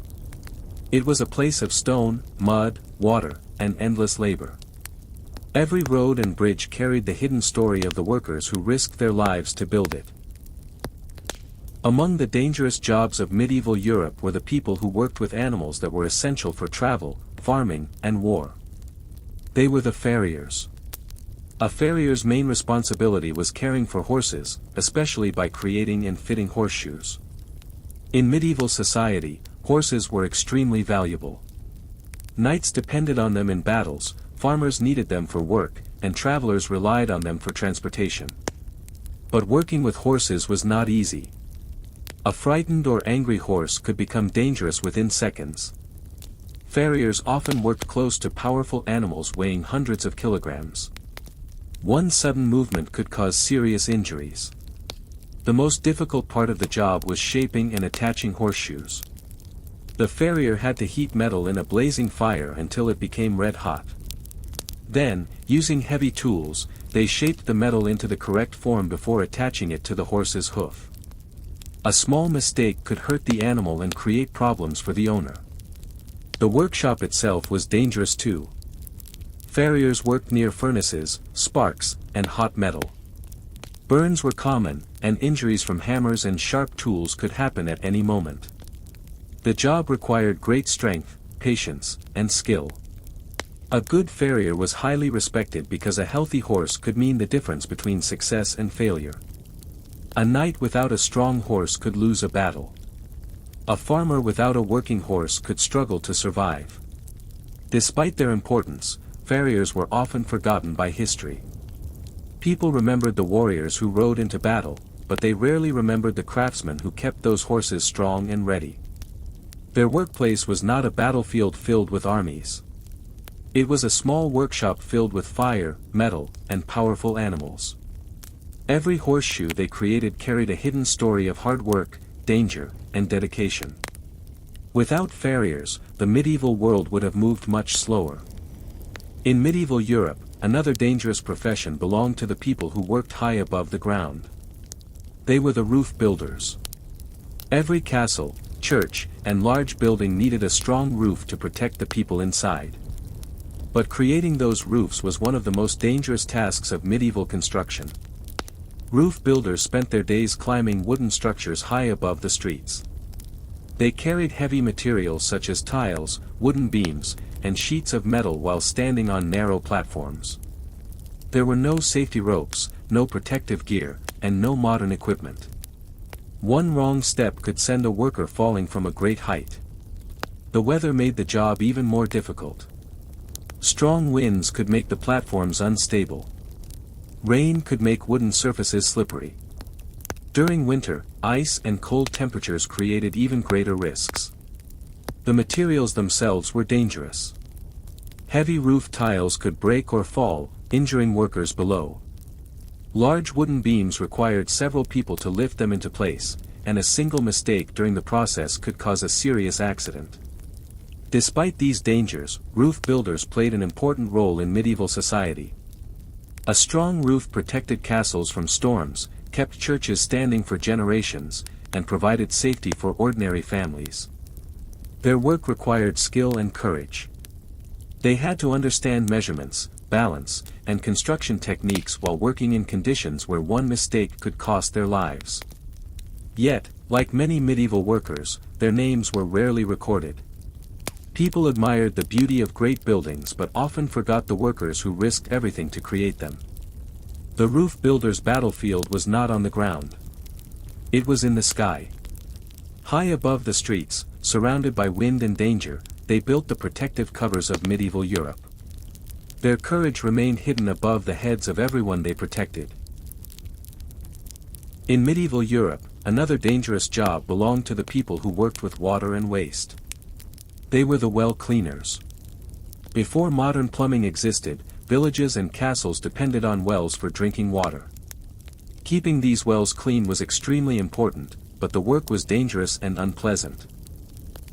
It was a place of stone, mud, water, and endless labor. Every road and bridge carried the hidden story of the workers who risked their lives to build it. Among the dangerous jobs of medieval Europe were the people who worked with animals that were essential for travel, farming, and war. They were the farriers. A farrier's main responsibility was caring for horses, especially by creating and fitting horseshoes. In medieval society, horses were extremely valuable. Knights depended on them in battles, farmers needed them for work, and travelers relied on them for transportation. But working with horses was not easy. A frightened or angry horse could become dangerous within seconds. Farriers often worked close to powerful animals weighing hundreds of kilograms. One sudden movement could cause serious injuries. The most difficult part of the job was shaping and attaching horseshoes. The farrier had to heat metal in a blazing fire until it became red hot. Then, using heavy tools, they shaped the metal into the correct form before attaching it to the horse's hoof. A small mistake could hurt the animal and create problems for the owner. The workshop itself was dangerous too. Farriers worked near furnaces, sparks, and hot metal. Burns were common, and injuries from hammers and sharp tools could happen at any moment. The job required great strength, patience, and skill. A good farrier was highly respected because a healthy horse could mean the difference between success and failure. A knight without a strong horse could lose a battle. A farmer without a working horse could struggle to survive. Despite their importance, farriers were often forgotten by history. People remembered the warriors who rode into battle, but they rarely remembered the craftsmen who kept those horses strong and ready. Their workplace was not a battlefield filled with armies. It was a small workshop filled with fire, metal, and powerful animals. Every horseshoe they created carried a hidden story of hard work, danger, and dedication. Without farriers, the medieval world would have moved much slower. In medieval Europe, another dangerous profession belonged to the people who worked high above the ground. They were the roof builders. Every castle, church, and large building needed a strong roof to protect the people inside. But creating those roofs was one of the most dangerous tasks of medieval construction. Roof builders spent their days climbing wooden structures high above the streets. They carried heavy materials such as tiles, wooden beams, and sheets of metal while standing on narrow platforms. There were no safety ropes, no protective gear, and no modern equipment. One wrong step could send a worker falling from a great height. The weather made the job even more difficult. Strong winds could make the platforms unstable. Rain could make wooden surfaces slippery. During winter, ice and cold temperatures created even greater risks. The materials themselves were dangerous. Heavy roof tiles could break or fall, injuring workers below. Large wooden beams required several people to lift them into place, and a single mistake during the process could cause a serious accident. Despite these dangers, roof builders played an important role in medieval society. A strong roof protected castles from storms, kept churches standing for generations, and provided safety for ordinary families. Their work required skill and courage. They had to understand measurements, balance, and construction techniques while working in conditions where one mistake could cost their lives. Yet, like many medieval workers, their names were rarely recorded. People admired the beauty of great buildings but often forgot the workers who risked everything to create them. The roof builder's battlefield was not on the ground. It was in the sky. High above the streets, surrounded by wind and danger, they built the protective covers of medieval Europe. Their courage remained hidden above the heads of everyone they protected. In medieval Europe, another dangerous job belonged to the people who worked with water and waste. They were the well cleaners. Before modern plumbing existed, villages and castles depended on wells for drinking water. Keeping these wells clean was extremely important, but the work was dangerous and unpleasant.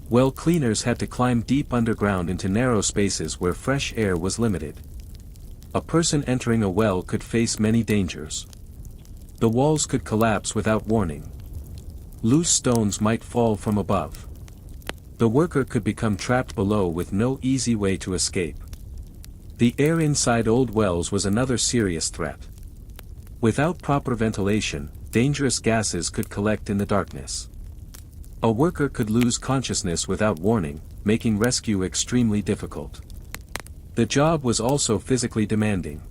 Well cleaners had to climb deep underground into narrow spaces where fresh air was limited. A person entering a well could face many dangers. The walls could collapse without warning. Loose stones might fall from above. The worker could become trapped below with no easy way to escape. The air inside old wells was another serious threat. Without proper ventilation, dangerous gases could collect in the darkness. A worker could lose consciousness without warning, making rescue extremely difficult. The job was also physically demanding.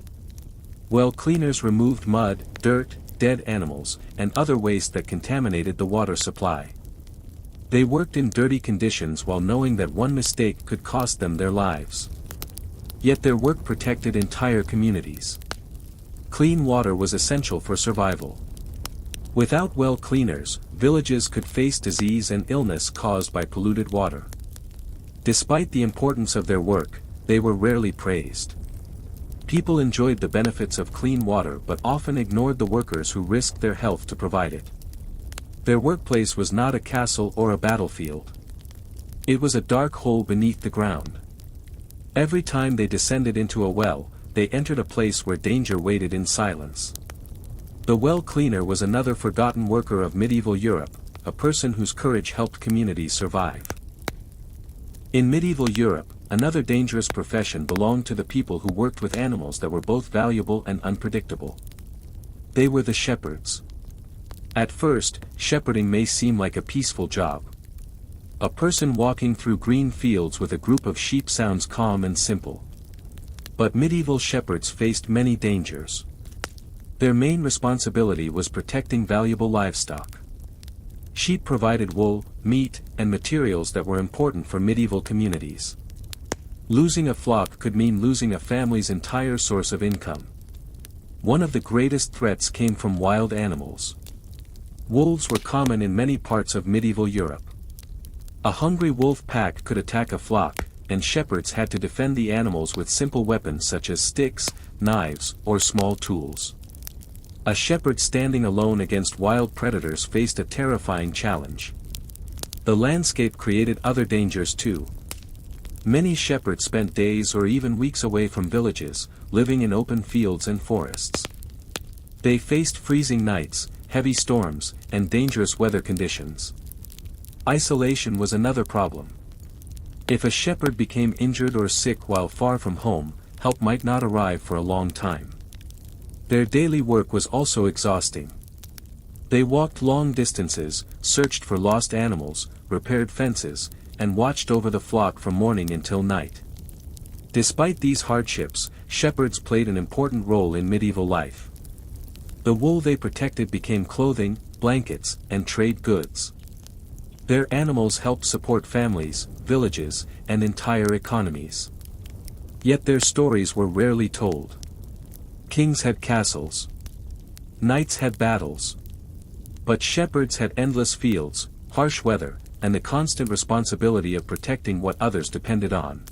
Well cleaners removed mud, dirt, dead animals, and other waste that contaminated the water supply. They worked in dirty conditions while knowing that one mistake could cost them their lives. Yet their work protected entire communities. Clean water was essential for survival. Without well cleaners, villages could face disease and illness caused by polluted water. Despite the importance of their work, they were rarely praised. People enjoyed the benefits of clean water but often ignored the workers who risked their health to provide it. Their workplace was not a castle or a battlefield. It was a dark hole beneath the ground. Every time they descended into a well, they entered a place where danger waited in silence. The well cleaner was another forgotten worker of medieval Europe, a person whose courage helped communities survive. In medieval Europe, another dangerous profession belonged to the people who worked with animals that were both valuable and unpredictable. They were the shepherds. At first, shepherding may seem like a peaceful job. A person walking through green fields with a group of sheep sounds calm and simple. But medieval shepherds faced many dangers. Their main responsibility was protecting valuable livestock. Sheep provided wool, meat, and materials that were important for medieval communities. Losing a flock could mean losing a family's entire source of income. One of the greatest threats came from wild animals. Wolves were common in many parts of medieval Europe. A hungry wolf pack could attack a flock, and shepherds had to defend the animals with simple weapons such as sticks, knives, or small tools. A shepherd standing alone against wild predators faced a terrifying challenge. The landscape created other dangers too. Many shepherds spent days or even weeks away from villages, living in open fields and forests. They faced freezing nights, heavy storms, and dangerous weather conditions. Isolation was another problem. If a shepherd became injured or sick while far from home, help might not arrive for a long time. Their daily work was also exhausting. They walked long distances, searched for lost animals, repaired fences, and watched over the flock from morning until night. Despite these hardships, shepherds played an important role in medieval life. The wool they protected became clothing, blankets, and trade goods. Their animals helped support families, villages, and entire economies. Yet their stories were rarely told. Kings had castles. Knights had battles. But shepherds had endless fields, harsh weather, and the constant responsibility of protecting what others depended on.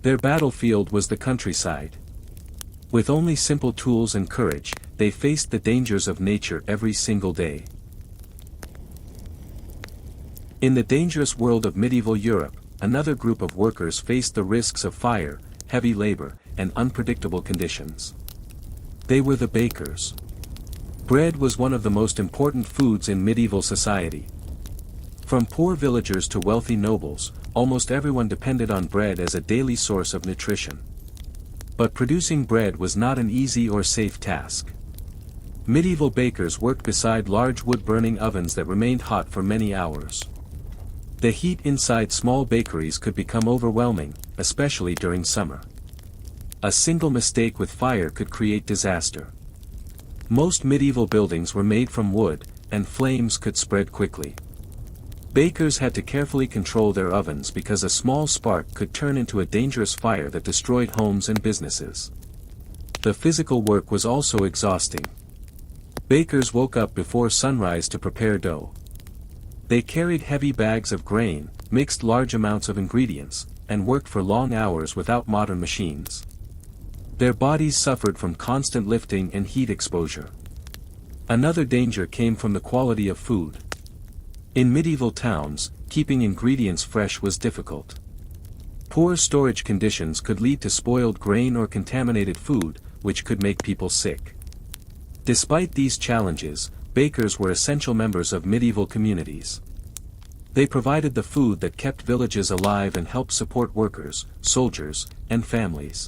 Their battlefield was the countryside. With only simple tools and courage, they faced the dangers of nature every single day. In the dangerous world of medieval Europe, another group of workers faced the risks of fire, heavy labor, and unpredictable conditions. They were the bakers. Bread was one of the most important foods in medieval society. From poor villagers to wealthy nobles, almost everyone depended on bread as a daily source of nutrition. But producing bread was not an easy or safe task. Medieval bakers worked beside large wood-burning ovens that remained hot for many hours. The heat inside small bakeries could become overwhelming, especially during summer. A single mistake with fire could create disaster. Most medieval buildings were made from wood, and flames could spread quickly. Bakers had to carefully control their ovens because a small spark could turn into a dangerous fire that destroyed homes and businesses. The physical work was also exhausting. Bakers woke up before sunrise to prepare dough. They carried heavy bags of grain, mixed large amounts of ingredients, and worked for long hours without modern machines. Their bodies suffered from constant lifting and heat exposure. Another danger came from the quality of food. In medieval towns, keeping ingredients fresh was difficult. Poor storage conditions could lead to spoiled grain or contaminated food, which could make people sick. Despite these challenges, bakers were essential members of medieval communities. They provided the food that kept villages alive and helped support workers, soldiers, and families.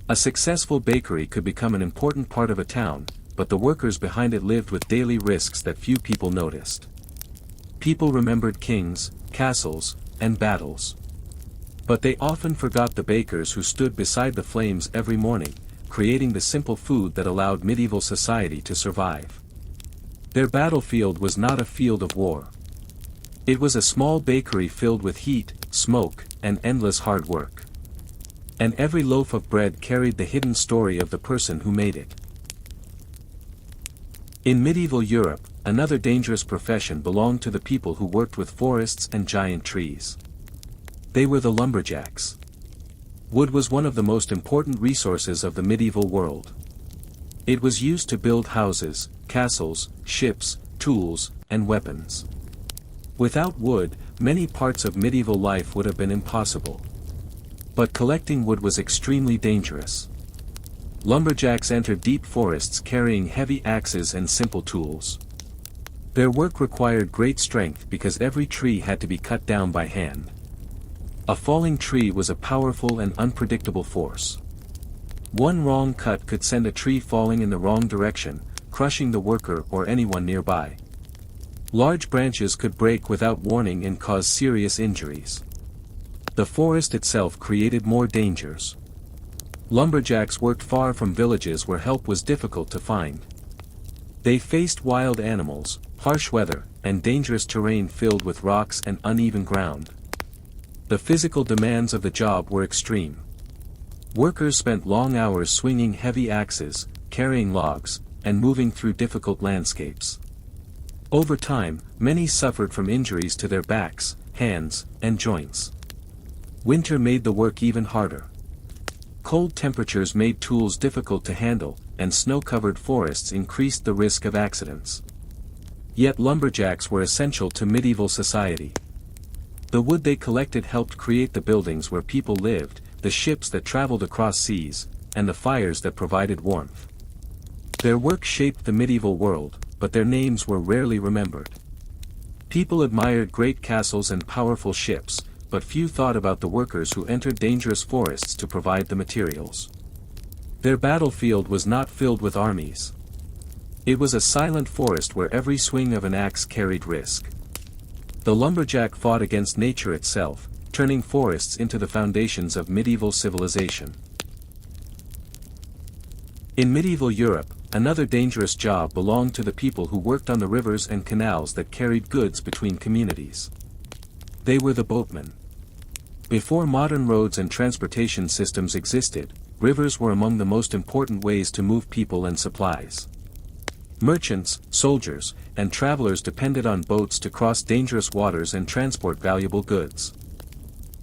A successful bakery could become an important part of a town, but the workers behind it lived with daily risks that few people noticed. People remembered kings, castles, and battles. But they often forgot the bakers who stood beside the flames every morning, creating the simple food that allowed medieval society to survive. Their battlefield was not a field of war. It was a small bakery filled with heat, smoke, and endless hard work. And every loaf of bread carried the hidden story of the person who made it. In medieval Europe, another dangerous profession belonged to the people who worked with forests and giant trees. They were the lumberjacks. Wood was one of the most important resources of the medieval world. It was used to build houses, castles, ships, tools, and weapons. Without wood, many parts of medieval life would have been impossible. But collecting wood was extremely dangerous. Lumberjacks entered deep forests carrying heavy axes and simple tools. Their work required great strength because every tree had to be cut down by hand. A falling tree was a powerful and unpredictable force. One wrong cut could send a tree falling in the wrong direction, crushing the worker or anyone nearby. Large branches could break without warning and cause serious injuries. The forest itself created more dangers. Lumberjacks worked far from villages where help was difficult to find. They faced wild animals, harsh weather, and dangerous terrain filled with rocks and uneven ground. The physical demands of the job were extreme. Workers spent long hours swinging heavy axes, carrying logs, and moving through difficult landscapes. Over time, many suffered from injuries to their backs, hands, and joints. Winter made the work even harder. Cold temperatures made tools difficult to handle, and snow-covered forests increased the risk of accidents. Yet lumberjacks were essential to medieval society. The wood they collected helped create the buildings where people lived, the ships that traveled across seas, and the fires that provided warmth. Their work shaped the medieval world, but their names were rarely remembered. People admired great castles and powerful ships, but few thought about the workers who entered dangerous forests to provide the materials. Their battlefield was not filled with armies. It was a silent forest where every swing of an axe carried risk. The lumberjack fought against nature itself, turning forests into the foundations of medieval civilization. In medieval Europe, another dangerous job belonged to the people who worked on the rivers and canals that carried goods between communities. They were the boatmen. Before modern roads and transportation systems existed, rivers were among the most important ways to move people and supplies. Merchants, soldiers, and travelers depended on boats to cross dangerous waters and transport valuable goods.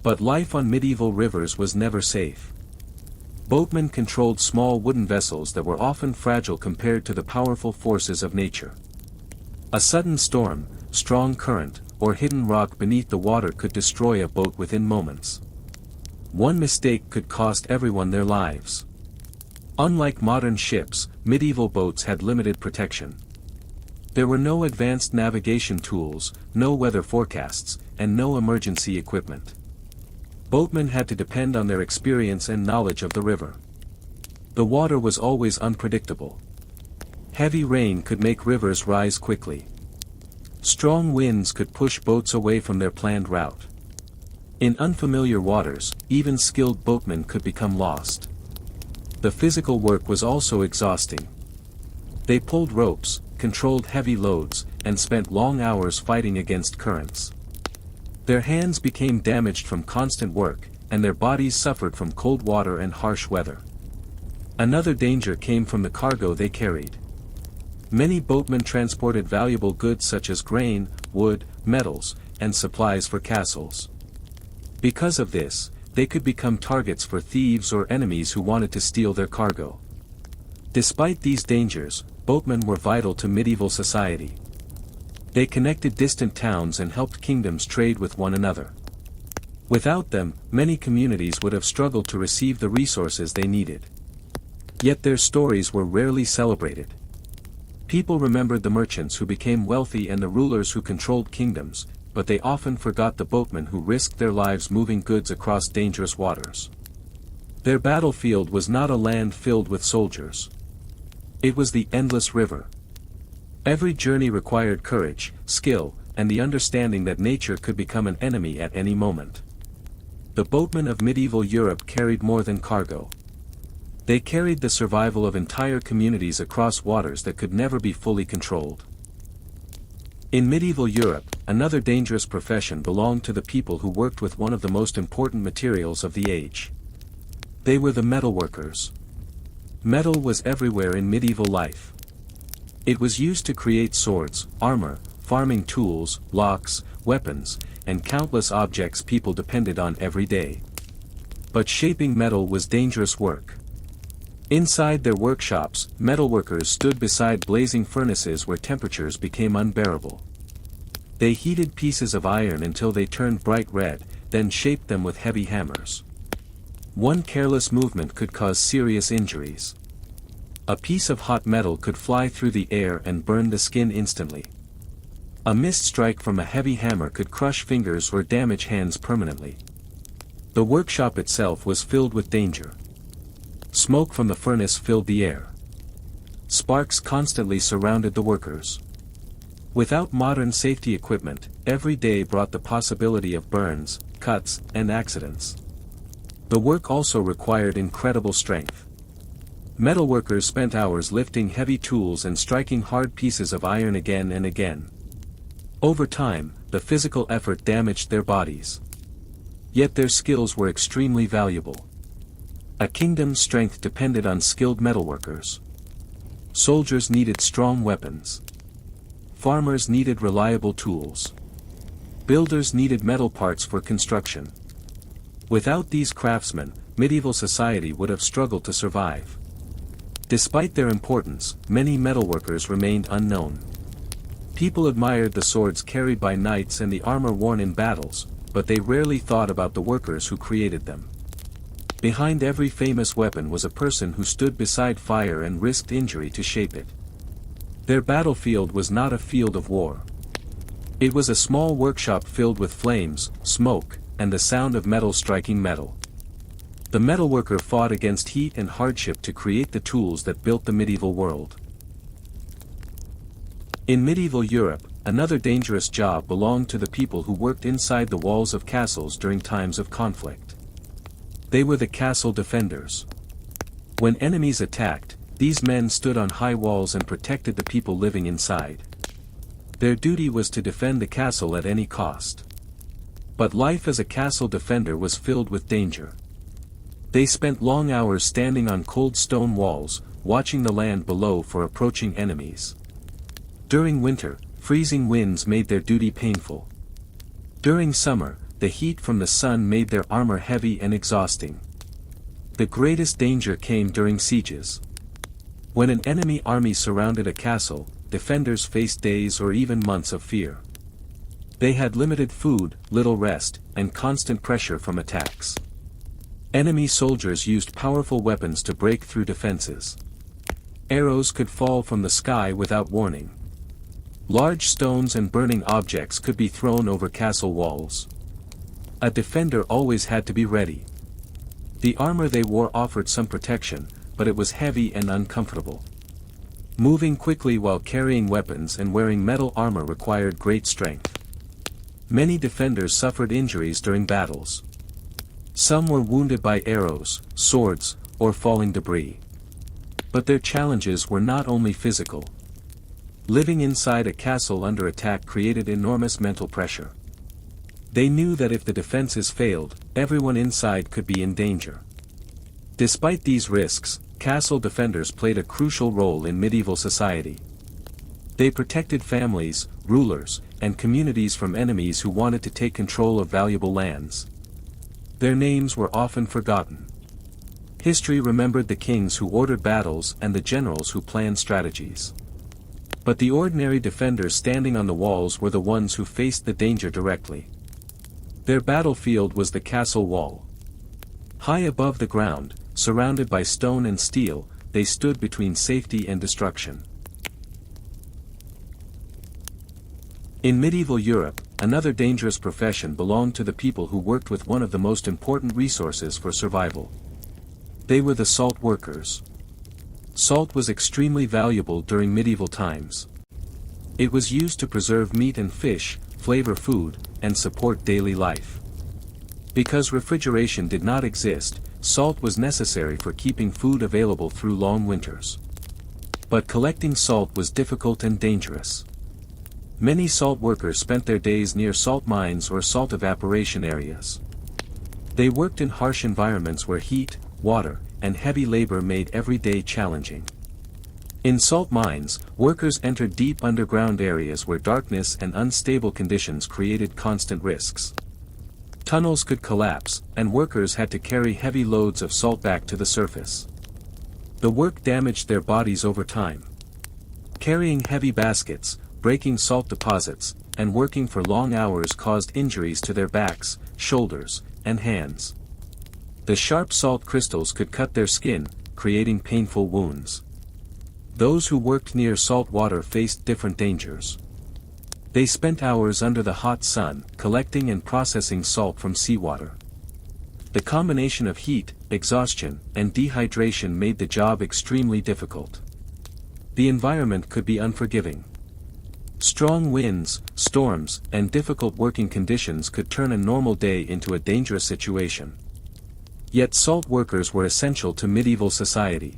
But life on medieval rivers was never safe. Boatmen controlled small wooden vessels that were often fragile compared to the powerful forces of nature. A sudden storm, strong current, or hidden rock beneath the water could destroy a boat within moments. One mistake could cost everyone their lives. Unlike modern ships, medieval boats had limited protection. There were no advanced navigation tools, no weather forecasts, and no emergency equipment. Boatmen had to depend on their experience and knowledge of the river. The water was always unpredictable. Heavy rain could make rivers rise quickly. Strong winds could push boats away from their planned route. In unfamiliar waters, even skilled boatmen could become lost. The physical work was also exhausting. They pulled ropes, controlled heavy loads, and spent long hours fighting against currents. Their hands became damaged from constant work, and their bodies suffered from cold water and harsh weather. Another danger came from the cargo they carried. Many boatmen transported valuable goods such as grain, wood, metals, and supplies for castles. Because of this, they could become targets for thieves or enemies who wanted to steal their cargo. Despite these dangers, boatmen were vital to medieval society. They connected distant towns and helped kingdoms trade with one another. Without them, many communities would have struggled to receive the resources they needed. Yet their stories were rarely celebrated. People remembered the merchants who became wealthy and the rulers who controlled kingdoms, but they often forgot the boatmen who risked their lives moving goods across dangerous waters. Their battlefield was not a land filled with soldiers. It was the endless river. Every journey required courage, skill, and the understanding that nature could become an enemy at any moment. The boatmen of medieval Europe carried more than cargo. They carried the survival of entire communities across waters that could never be fully controlled. In medieval Europe, another dangerous profession belonged to the people who worked with one of the most important materials of the age. They were the metalworkers. Metal was everywhere in medieval life. It was used to create swords, armor, farming tools, locks, weapons, and countless objects people depended on every day. But shaping metal was dangerous work. Inside their workshops, metalworkers stood beside blazing furnaces where temperatures became unbearable. They heated pieces of iron until they turned bright red, then shaped them with heavy hammers. One careless movement could cause serious injuries. A piece of hot metal could fly through the air and burn the skin instantly. A missed strike from a heavy hammer could crush fingers or damage hands permanently. The workshop itself was filled with danger. Smoke from the furnace filled the air. Sparks constantly surrounded the workers. Without modern safety equipment, every day brought the possibility of burns, cuts, and accidents. The work also required incredible strength. Metalworkers spent hours lifting heavy tools and striking hard pieces of iron again and again. Over time, the physical effort damaged their bodies. Yet their skills were extremely valuable. A kingdom's strength depended on skilled metalworkers. Soldiers needed strong weapons. Farmers needed reliable tools. Builders needed metal parts for construction. Without these craftsmen, medieval society would have struggled to survive. Despite their importance, many metalworkers remained unknown. People admired the swords carried by knights and the armor worn in battles, but they rarely thought about the workers who created them. Behind every famous weapon was a person who stood beside fire and risked injury to shape it. Their battlefield was not a field of war. It was a small workshop filled with flames, smoke, and the sound of metal striking metal. The metalworker fought against heat and hardship to create the tools that built the medieval world. In medieval Europe, another dangerous job belonged to the people who worked inside the walls of castles during times of conflict. They were the castle defenders. When enemies attacked, these men stood on high walls and protected the people living inside. Their duty was to defend the castle at any cost. But life as a castle defender was filled with danger. They spent long hours standing on cold stone walls, watching the land below for approaching enemies. During winter, freezing winds made their duty painful. During summer, the heat from the sun made their armor heavy and exhausting. The greatest danger came during sieges. When an enemy army surrounded a castle, defenders faced days or even months of fear. They had limited food, little rest, and constant pressure from attacks. Enemy soldiers used powerful weapons to break through defenses. Arrows could fall from the sky without warning. Large stones and burning objects could be thrown over castle walls. A defender always had to be ready. The armor they wore offered some protection, but it was heavy and uncomfortable. Moving quickly while carrying weapons and wearing metal armor required great strength. Many defenders suffered injuries during battles. Some were wounded by arrows, swords, or falling debris. But their challenges were not only physical. Living inside a castle under attack created enormous mental pressure. They knew that if the defenses failed, everyone inside could be in danger. Despite these risks, castle defenders played a crucial role in medieval society. They protected families, rulers, and communities from enemies who wanted to take control of valuable lands. Their names were often forgotten. History remembered the kings who ordered battles and the generals who planned strategies. But the ordinary defenders standing on the walls were the ones who faced the danger directly. Their battlefield was the castle wall. High above the ground, surrounded by stone and steel, they stood between safety and destruction. In medieval Europe, another dangerous profession belonged to the people who worked with one of the most important resources for survival. They were the salt workers. Salt was extremely valuable during medieval times. It was used to preserve meat and fish, flavor food, and support daily life. Because refrigeration did not exist, salt was necessary for keeping food available through long winters. But collecting salt was difficult and dangerous. Many salt workers spent their days near salt mines or salt evaporation areas. They worked in harsh environments where heat, water, and heavy labor made every day challenging. In salt mines, workers entered deep underground areas where darkness and unstable conditions created constant risks. Tunnels could collapse, and workers had to carry heavy loads of salt back to the surface. The work damaged their bodies over time. Carrying heavy baskets, breaking salt deposits, and working for long hours caused injuries to their backs, shoulders, and hands. The sharp salt crystals could cut their skin, creating painful wounds. Those who worked near salt water faced different dangers. They spent hours under the hot sun, collecting and processing salt from seawater. The combination of heat, exhaustion, and dehydration made the job extremely difficult. The environment could be unforgiving. Strong winds, storms, and difficult working conditions could turn a normal day into a dangerous situation. Yet salt workers were essential to medieval society.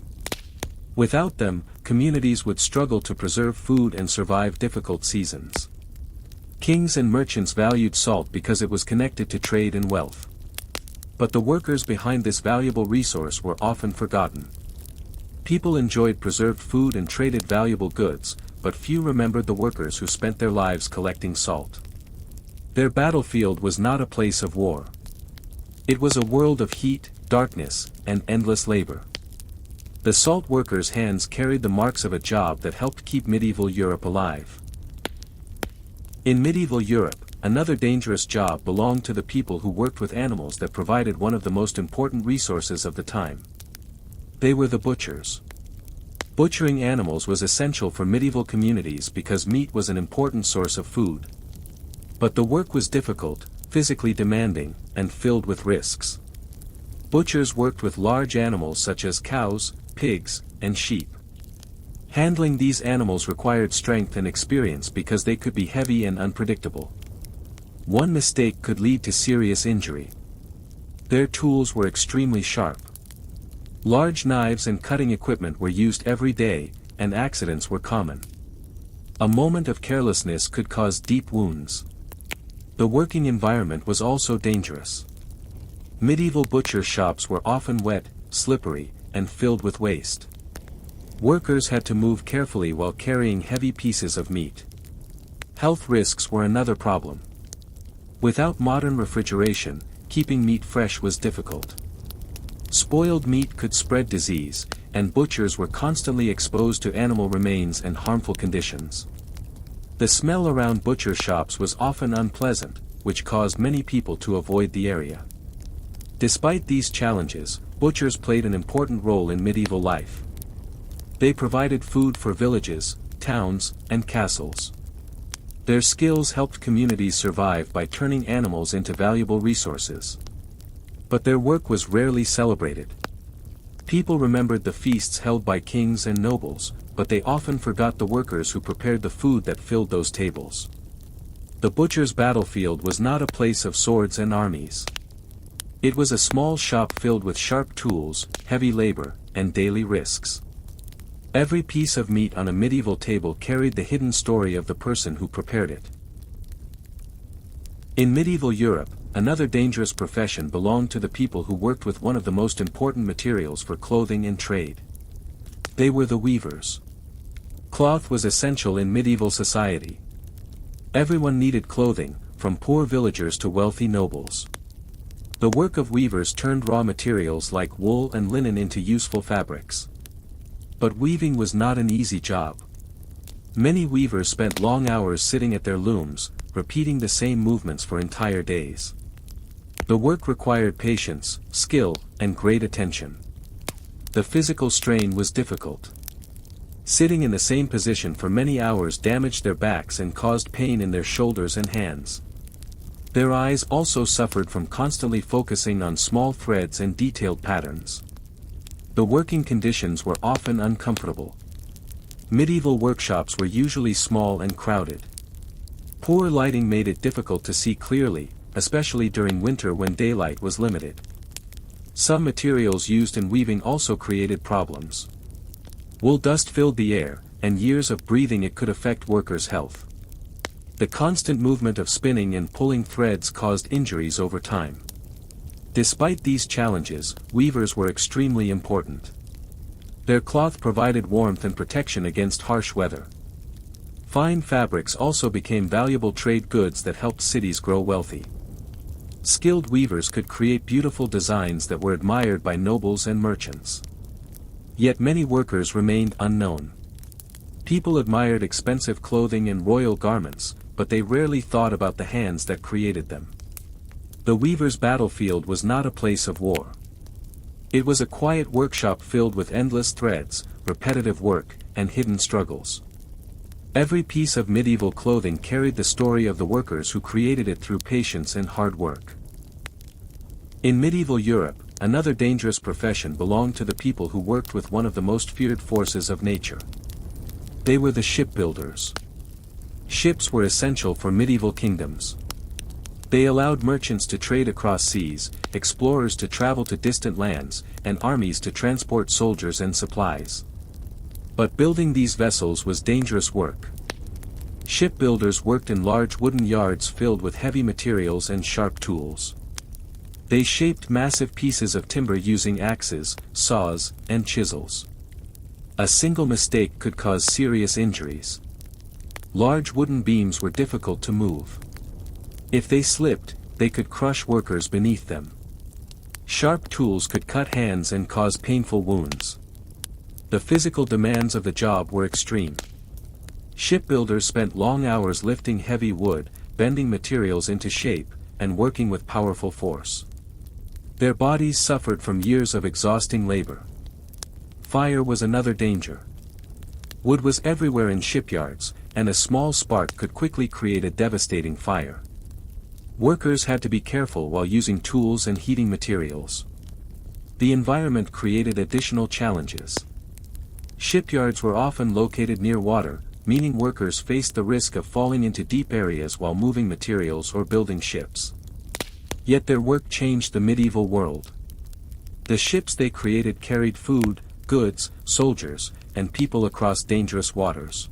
Without them, communities would struggle to preserve food and survive difficult seasons. Kings and merchants valued salt because it was connected to trade and wealth. But the workers behind this valuable resource were often forgotten. People enjoyed preserved food and traded valuable goods, but few remembered the workers who spent their lives collecting salt. Their battlefield was not a place of war. It was a world of heat, darkness, and endless labor. The salt workers' hands carried the marks of a job that helped keep medieval Europe alive. In medieval Europe, another dangerous job belonged to the people who worked with animals that provided one of the most important resources of the time. They were the butchers. Butchering animals was essential for medieval communities because meat was an important source of food. But the work was difficult, physically demanding, and filled with risks. Butchers worked with large animals such as cows, pigs, and sheep. Handling these animals required strength and experience because they could be heavy and unpredictable. One mistake could lead to serious injury. Their tools were extremely sharp. Large knives and cutting equipment were used every day, and accidents were common. A moment of carelessness could cause deep wounds. The working environment was also dangerous. Medieval butcher shops were often wet, slippery, and filled with waste. Workers had to move carefully while carrying heavy pieces of meat. Health risks were another problem. Without modern refrigeration, keeping meat fresh was difficult. Spoiled meat could spread disease, and butchers were constantly exposed to animal remains and harmful conditions. The smell around butcher shops was often unpleasant, which caused many people to avoid the area. Despite these challenges, butchers played an important role in medieval life. They provided food for villages, towns, and castles. Their skills helped communities survive by turning animals into valuable resources. But their work was rarely celebrated. People remembered the feasts held by kings and nobles, but they often forgot the workers who prepared the food that filled those tables. The butcher's battlefield was not a place of swords and armies. It was a small shop filled with sharp tools, heavy labor, and daily risks. Every piece of meat on a medieval table carried the hidden story of the person who prepared it. In medieval Europe, another dangerous profession belonged to the people who worked with one of the most important materials for clothing and trade. They were the weavers. Cloth was essential in medieval society. Everyone needed clothing, from poor villagers to wealthy nobles. The work of weavers turned raw materials like wool and linen into useful fabrics. But weaving was not an easy job. Many weavers spent long hours sitting at their looms, repeating the same movements for entire days. The work required patience, skill, and great attention. The physical strain was difficult. Sitting in the same position for many hours damaged their backs and caused pain in their shoulders and hands. Their eyes also suffered from constantly focusing on small threads and detailed patterns. The working conditions were often uncomfortable. Medieval workshops were usually small and crowded. Poor lighting made it difficult to see clearly, especially during winter when daylight was limited. Some materials used in weaving also created problems. Wool dust filled the air, and years of breathing it could affect workers' health. The constant movement of spinning and pulling threads caused injuries over time. Despite these challenges, weavers were extremely important. Their cloth provided warmth and protection against harsh weather. Fine fabrics also became valuable trade goods that helped cities grow wealthy. Skilled weavers could create beautiful designs that were admired by nobles and merchants. Yet many workers remained unknown. People admired expensive clothing and royal garments, but they rarely thought about the hands that created them. The weaver's battlefield was not a place of war. It was a quiet workshop filled with endless threads, repetitive work, and hidden struggles. Every piece of medieval clothing carried the story of the workers who created it through patience and hard work. In medieval Europe, another dangerous profession belonged to the people who worked with one of the most feared forces of nature. They were the shipbuilders. Ships were essential for medieval kingdoms. They allowed merchants to trade across seas, explorers to travel to distant lands, and armies to transport soldiers and supplies. But building these vessels was dangerous work. Shipbuilders worked in large wooden yards filled with heavy materials and sharp tools. They shaped massive pieces of timber using axes, saws, and chisels. A single mistake could cause serious injuries. Large wooden beams were difficult to move. If they slipped, they could crush workers beneath them. Sharp tools could cut hands and cause painful wounds. The physical demands of the job were extreme. Shipbuilders spent long hours lifting heavy wood, bending materials into shape, and working with powerful force. Their bodies suffered from years of exhausting labor. Fire was another danger. Wood was everywhere in shipyards, and a small spark could quickly create a devastating fire. Workers had to be careful while using tools and heating materials. The environment created additional challenges. Shipyards were often located near water, meaning workers faced the risk of falling into deep areas while moving materials or building ships. Yet their work changed the medieval world. The ships they created carried food, goods, soldiers, and people across dangerous waters.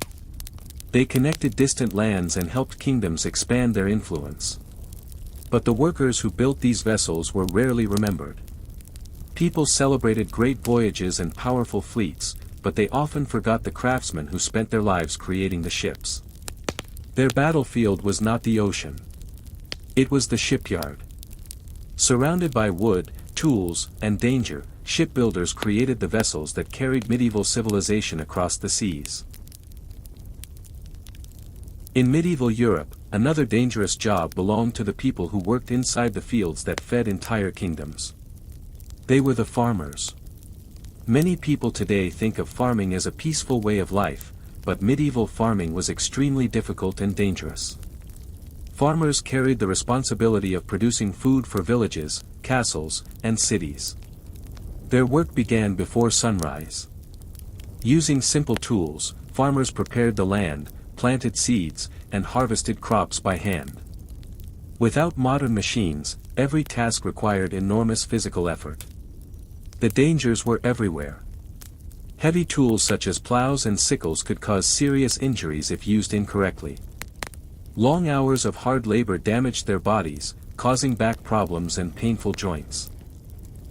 They connected distant lands and helped kingdoms expand their influence. But the workers who built these vessels were rarely remembered. People celebrated great voyages and powerful fleets, but they often forgot the craftsmen who spent their lives creating the ships. Their battlefield was not the ocean. It was the shipyard. Surrounded by wood, tools, and danger, shipbuilders created the vessels that carried medieval civilization across the seas. In medieval Europe, another dangerous job belonged to the people who worked inside the fields that fed entire kingdoms. They were the farmers. Many people today think of farming as a peaceful way of life, but medieval farming was extremely difficult and dangerous. Farmers carried the responsibility of producing food for villages, castles, and cities. Their work began before sunrise. Using simple tools, farmers prepared the land, planted seeds, and harvested crops by hand. Without modern machines, every task required enormous physical effort. The dangers were everywhere. Heavy tools such as plows and sickles could cause serious injuries if used incorrectly. Long hours of hard labor damaged their bodies, causing back problems and painful joints.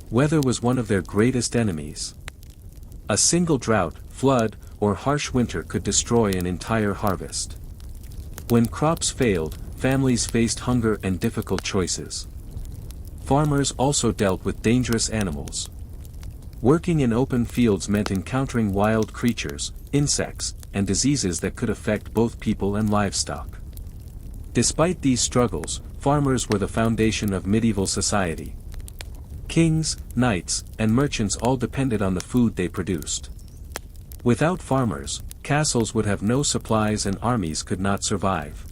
Weather was one of their greatest enemies. A single drought, flood, or harsh winter could destroy an entire harvest. When crops failed, families faced hunger and difficult choices. Farmers also dealt with dangerous animals. Working in open fields meant encountering wild creatures, insects, and diseases that could affect both people and livestock. Despite these struggles, farmers were the foundation of medieval society. Kings, knights, and merchants all depended on the food they produced. Without farmers, castles would have no supplies and armies could not survive.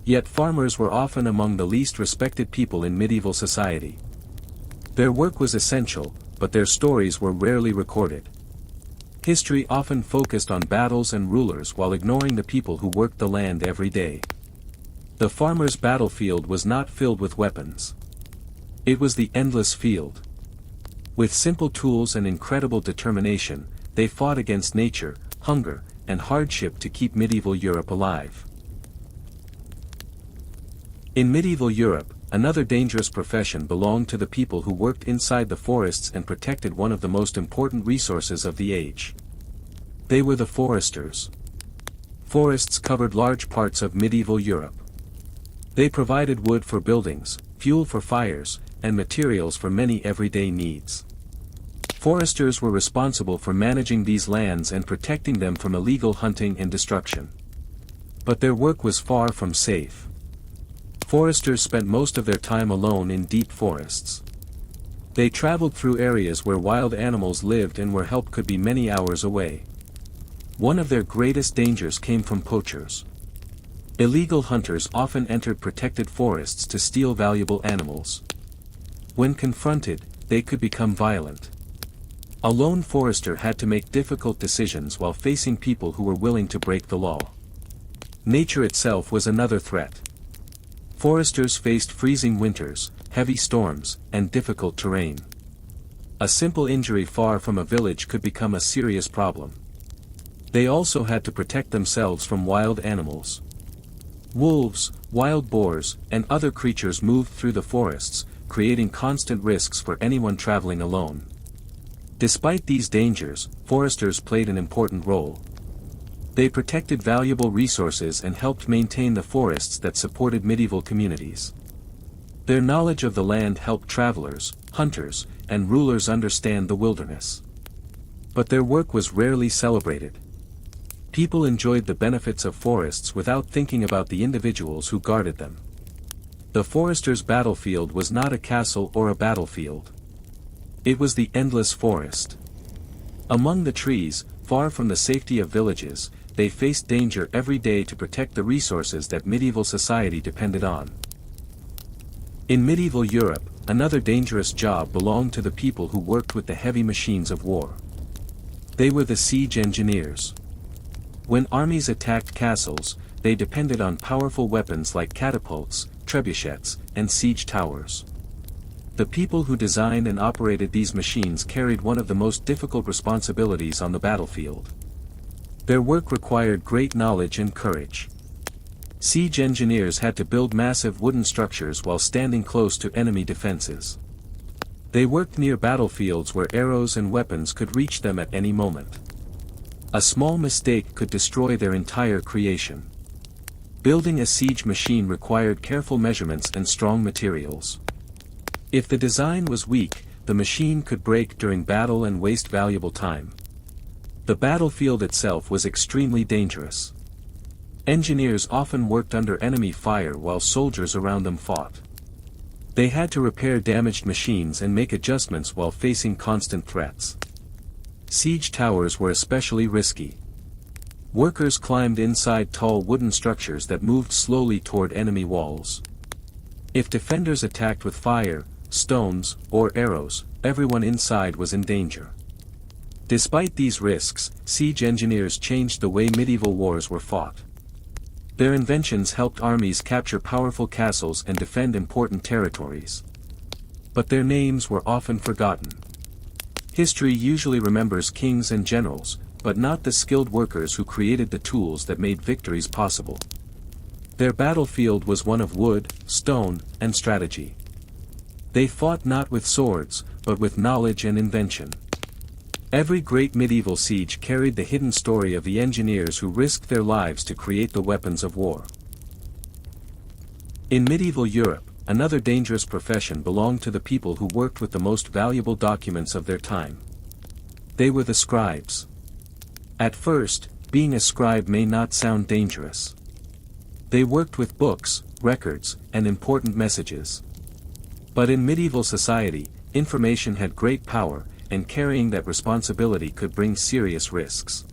Yet farmers were often among the least respected people in medieval society. Their work was essential, but their stories were rarely recorded. History often focused on battles and rulers while ignoring the people who worked the land every day. The farmer's battlefield was not filled with weapons. It was the endless field. With simple tools and incredible determination, they fought against nature, hunger, and hardship to keep medieval Europe alive. In medieval Europe, another dangerous profession belonged to the people who worked inside the forests and protected one of the most important resources of the age. They were the foresters. Forests covered large parts of medieval Europe. They provided wood for buildings, fuel for fires, and materials for many everyday needs. Foresters were responsible for managing these lands and protecting them from illegal hunting and destruction. But their work was far from safe. Foresters spent most of their time alone in deep forests. They traveled through areas where wild animals lived and where help could be many hours away. One of their greatest dangers came from poachers. Illegal hunters often entered protected forests to steal valuable animals. When confronted, they could become violent. A lone forester had to make difficult decisions while facing people who were willing to break the law. Nature itself was another threat. Foresters faced freezing winters, heavy storms, and difficult terrain. A simple injury far from a village could become a serious problem. They also had to protect themselves from wild animals. Wolves, wild boars, and other creatures moved through the forests, creating constant risks for anyone traveling alone. Despite these dangers, foresters played an important role. They protected valuable resources and helped maintain the forests that supported medieval communities. Their knowledge of the land helped travelers, hunters, and rulers understand the wilderness. But their work was rarely celebrated. People enjoyed the benefits of forests without thinking about the individuals who guarded them. The forester's battlefield was not a castle or a battlefield. It was the endless forest. Among the trees, far from the safety of villages, they faced danger every day to protect the resources that medieval society depended on. In medieval Europe, another dangerous job belonged to the people who worked with the heavy machines of war. They were the siege engineers. When armies attacked castles, they depended on powerful weapons like catapults, trebuchets, and siege towers. The people who designed and operated these machines carried one of the most difficult responsibilities on the battlefield. Their work required great knowledge and courage. Siege engineers had to build massive wooden structures while standing close to enemy defenses. They worked near battlefields where arrows and weapons could reach them at any moment. A small mistake could destroy their entire creation. Building a siege machine required careful measurements and strong materials. If the design was weak, the machine could break during battle and waste valuable time. The battlefield itself was extremely dangerous. Engineers often worked under enemy fire while soldiers around them fought. They had to repair damaged machines and make adjustments while facing constant threats. Siege towers were especially risky. Workers climbed inside tall wooden structures that moved slowly toward enemy walls. If defenders attacked with fire, stones, or arrows, everyone inside was in danger. Despite these risks, siege engineers changed the way medieval wars were fought. Their inventions helped armies capture powerful castles and defend important territories. But their names were often forgotten. History usually remembers kings and generals, but not the skilled workers who created the tools that made victories possible. Their battlefield was one of wood, stone, and strategy. They fought not with swords, but with knowledge and invention. Every great medieval siege carried the hidden story of the engineers who risked their lives to create the weapons of war. In medieval Europe, another dangerous profession belonged to the people who worked with the most valuable documents of their time. They were the scribes. At first, being a scribe may not sound dangerous. They worked with books, records, and important messages. But in medieval society, information had great power, and carrying that responsibility could bring serious risks.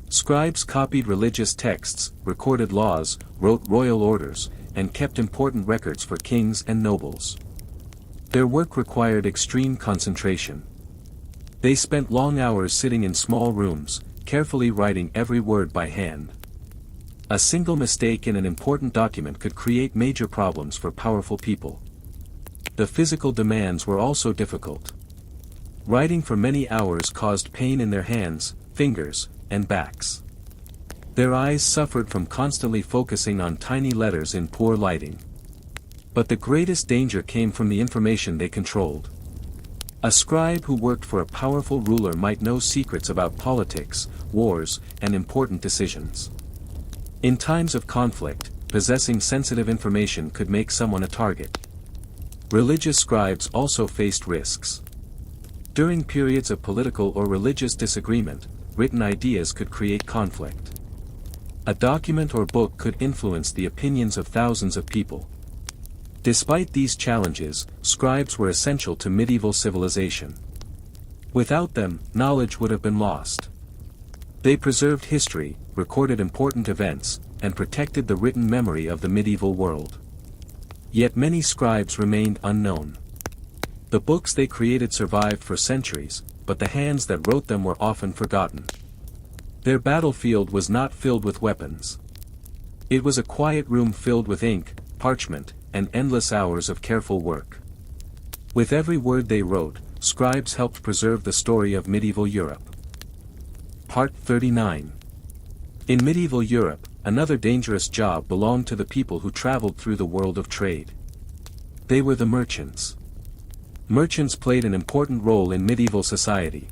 Scribes copied religious texts, recorded laws, wrote royal orders, and kept important records for kings and nobles. Their work required extreme concentration. They spent long hours sitting in small rooms, carefully writing every word by hand. A single mistake in an important document could create major problems for powerful people. The physical demands were also difficult. Writing for many hours caused pain in their hands, fingers, and backs. Their eyes suffered from constantly focusing on tiny letters in poor lighting. But the greatest danger came from the information they controlled. A scribe who worked for a powerful ruler might know secrets about politics, wars, and important decisions. In times of conflict, possessing sensitive information could make someone a target. Religious scribes also faced risks. During periods of political or religious disagreement, written ideas could create conflict. A document or book could influence the opinions of thousands of people. Despite these challenges, scribes were essential to medieval civilization. Without them, knowledge would have been lost. They preserved history, recorded important events, and protected the written memory of the medieval world. Yet many scribes remained unknown. The books they created survived for centuries, but the hands that wrote them were often forgotten. Their battlefield was not filled with weapons. It was a quiet room filled with ink, parchment, and endless hours of careful work. With every word they wrote, scribes helped preserve the story of medieval Europe. Part 39. In medieval Europe, another dangerous job belonged to the people who traveled through the world of trade. They were the merchants. Merchants played an important role in medieval society.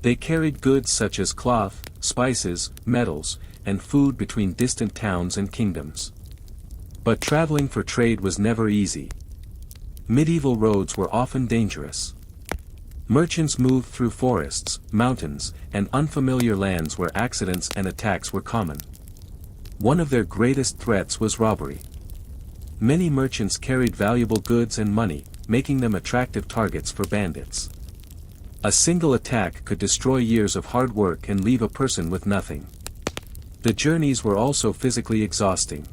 They carried goods such as cloth, spices, metals, and food between distant towns and kingdoms. But traveling for trade was never easy. Medieval roads were often dangerous. Merchants moved through forests, mountains, and unfamiliar lands where accidents and attacks were common. One of their greatest threats was robbery. Many merchants carried valuable goods and money, making them attractive targets for bandits. A single attack could destroy years of hard work and leave a person with nothing. The journeys were also physically exhausting.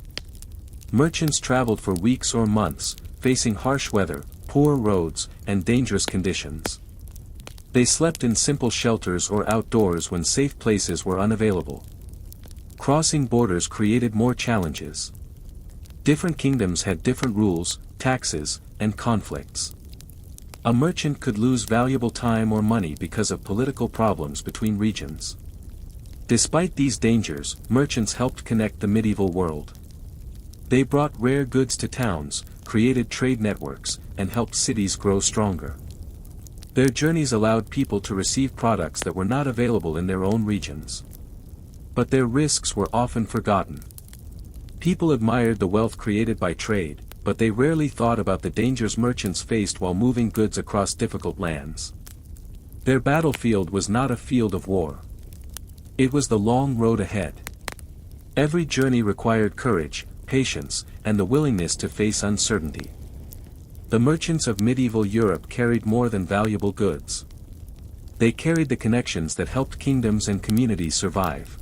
Merchants traveled for weeks or months, facing harsh weather, poor roads, and dangerous conditions. They slept in simple shelters or outdoors when safe places were unavailable. Crossing borders created more challenges. Different kingdoms had different rules, taxes, and conflicts. A merchant could lose valuable time or money because of political problems between regions. Despite these dangers, merchants helped connect the medieval world. They brought rare goods to towns, created trade networks, and helped cities grow stronger. Their journeys allowed people to receive products that were not available in their own regions. But their risks were often forgotten. People admired the wealth created by trade, but they rarely thought about the dangers merchants faced while moving goods across difficult lands. Their battlefield was not a field of war. It was the long road ahead. Every journey required courage, patience, and the willingness to face uncertainty. The merchants of medieval Europe carried more than valuable goods. They carried the connections that helped kingdoms and communities survive.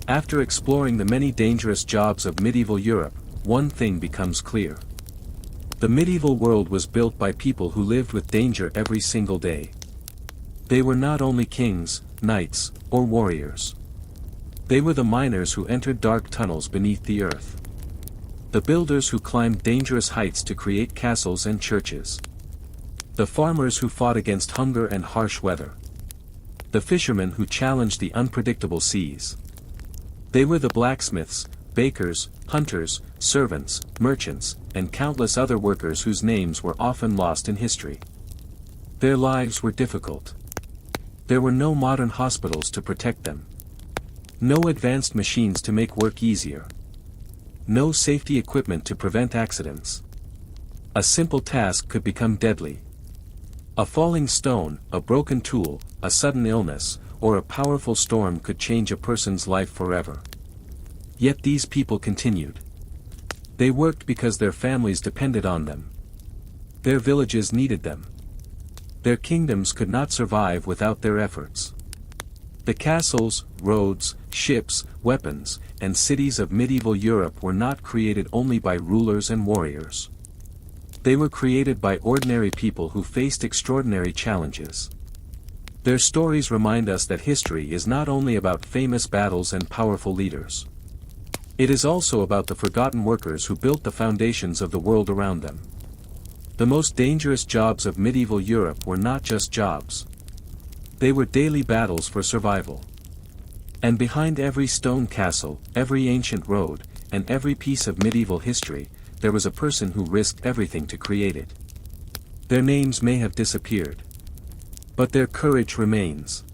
After exploring the many dangerous jobs of medieval Europe, one thing becomes clear. The medieval world was built by people who lived with danger every single day. They were not only kings, knights, or warriors. They were the miners who entered dark tunnels beneath the earth. The builders who climbed dangerous heights to create castles and churches. The farmers who fought against hunger and harsh weather. The fishermen who challenged the unpredictable seas. They were the blacksmiths, bakers, hunters, servants, merchants, and countless other workers whose names were often lost in history. Their lives were difficult. There were no modern hospitals to protect them. No advanced machines to make work easier. No safety equipment to prevent accidents. A simple task could become deadly. A falling stone, a broken tool, a sudden illness, or a powerful storm could change a person's life forever. Yet these people continued. They worked because their families depended on them. Their villages needed them. Their kingdoms could not survive without their efforts. The castles, roads, ships, weapons, and cities of medieval Europe were not created only by rulers and warriors. They were created by ordinary people who faced extraordinary challenges. Their stories remind us that history is not only about famous battles and powerful leaders. It is also about the forgotten workers who built the foundations of the world around them. The most dangerous jobs of medieval Europe were not just jobs. They were daily battles for survival. And behind every stone castle, every ancient road, and every piece of medieval history, there was a person who risked everything to create it. Their names may have disappeared, but their courage remains.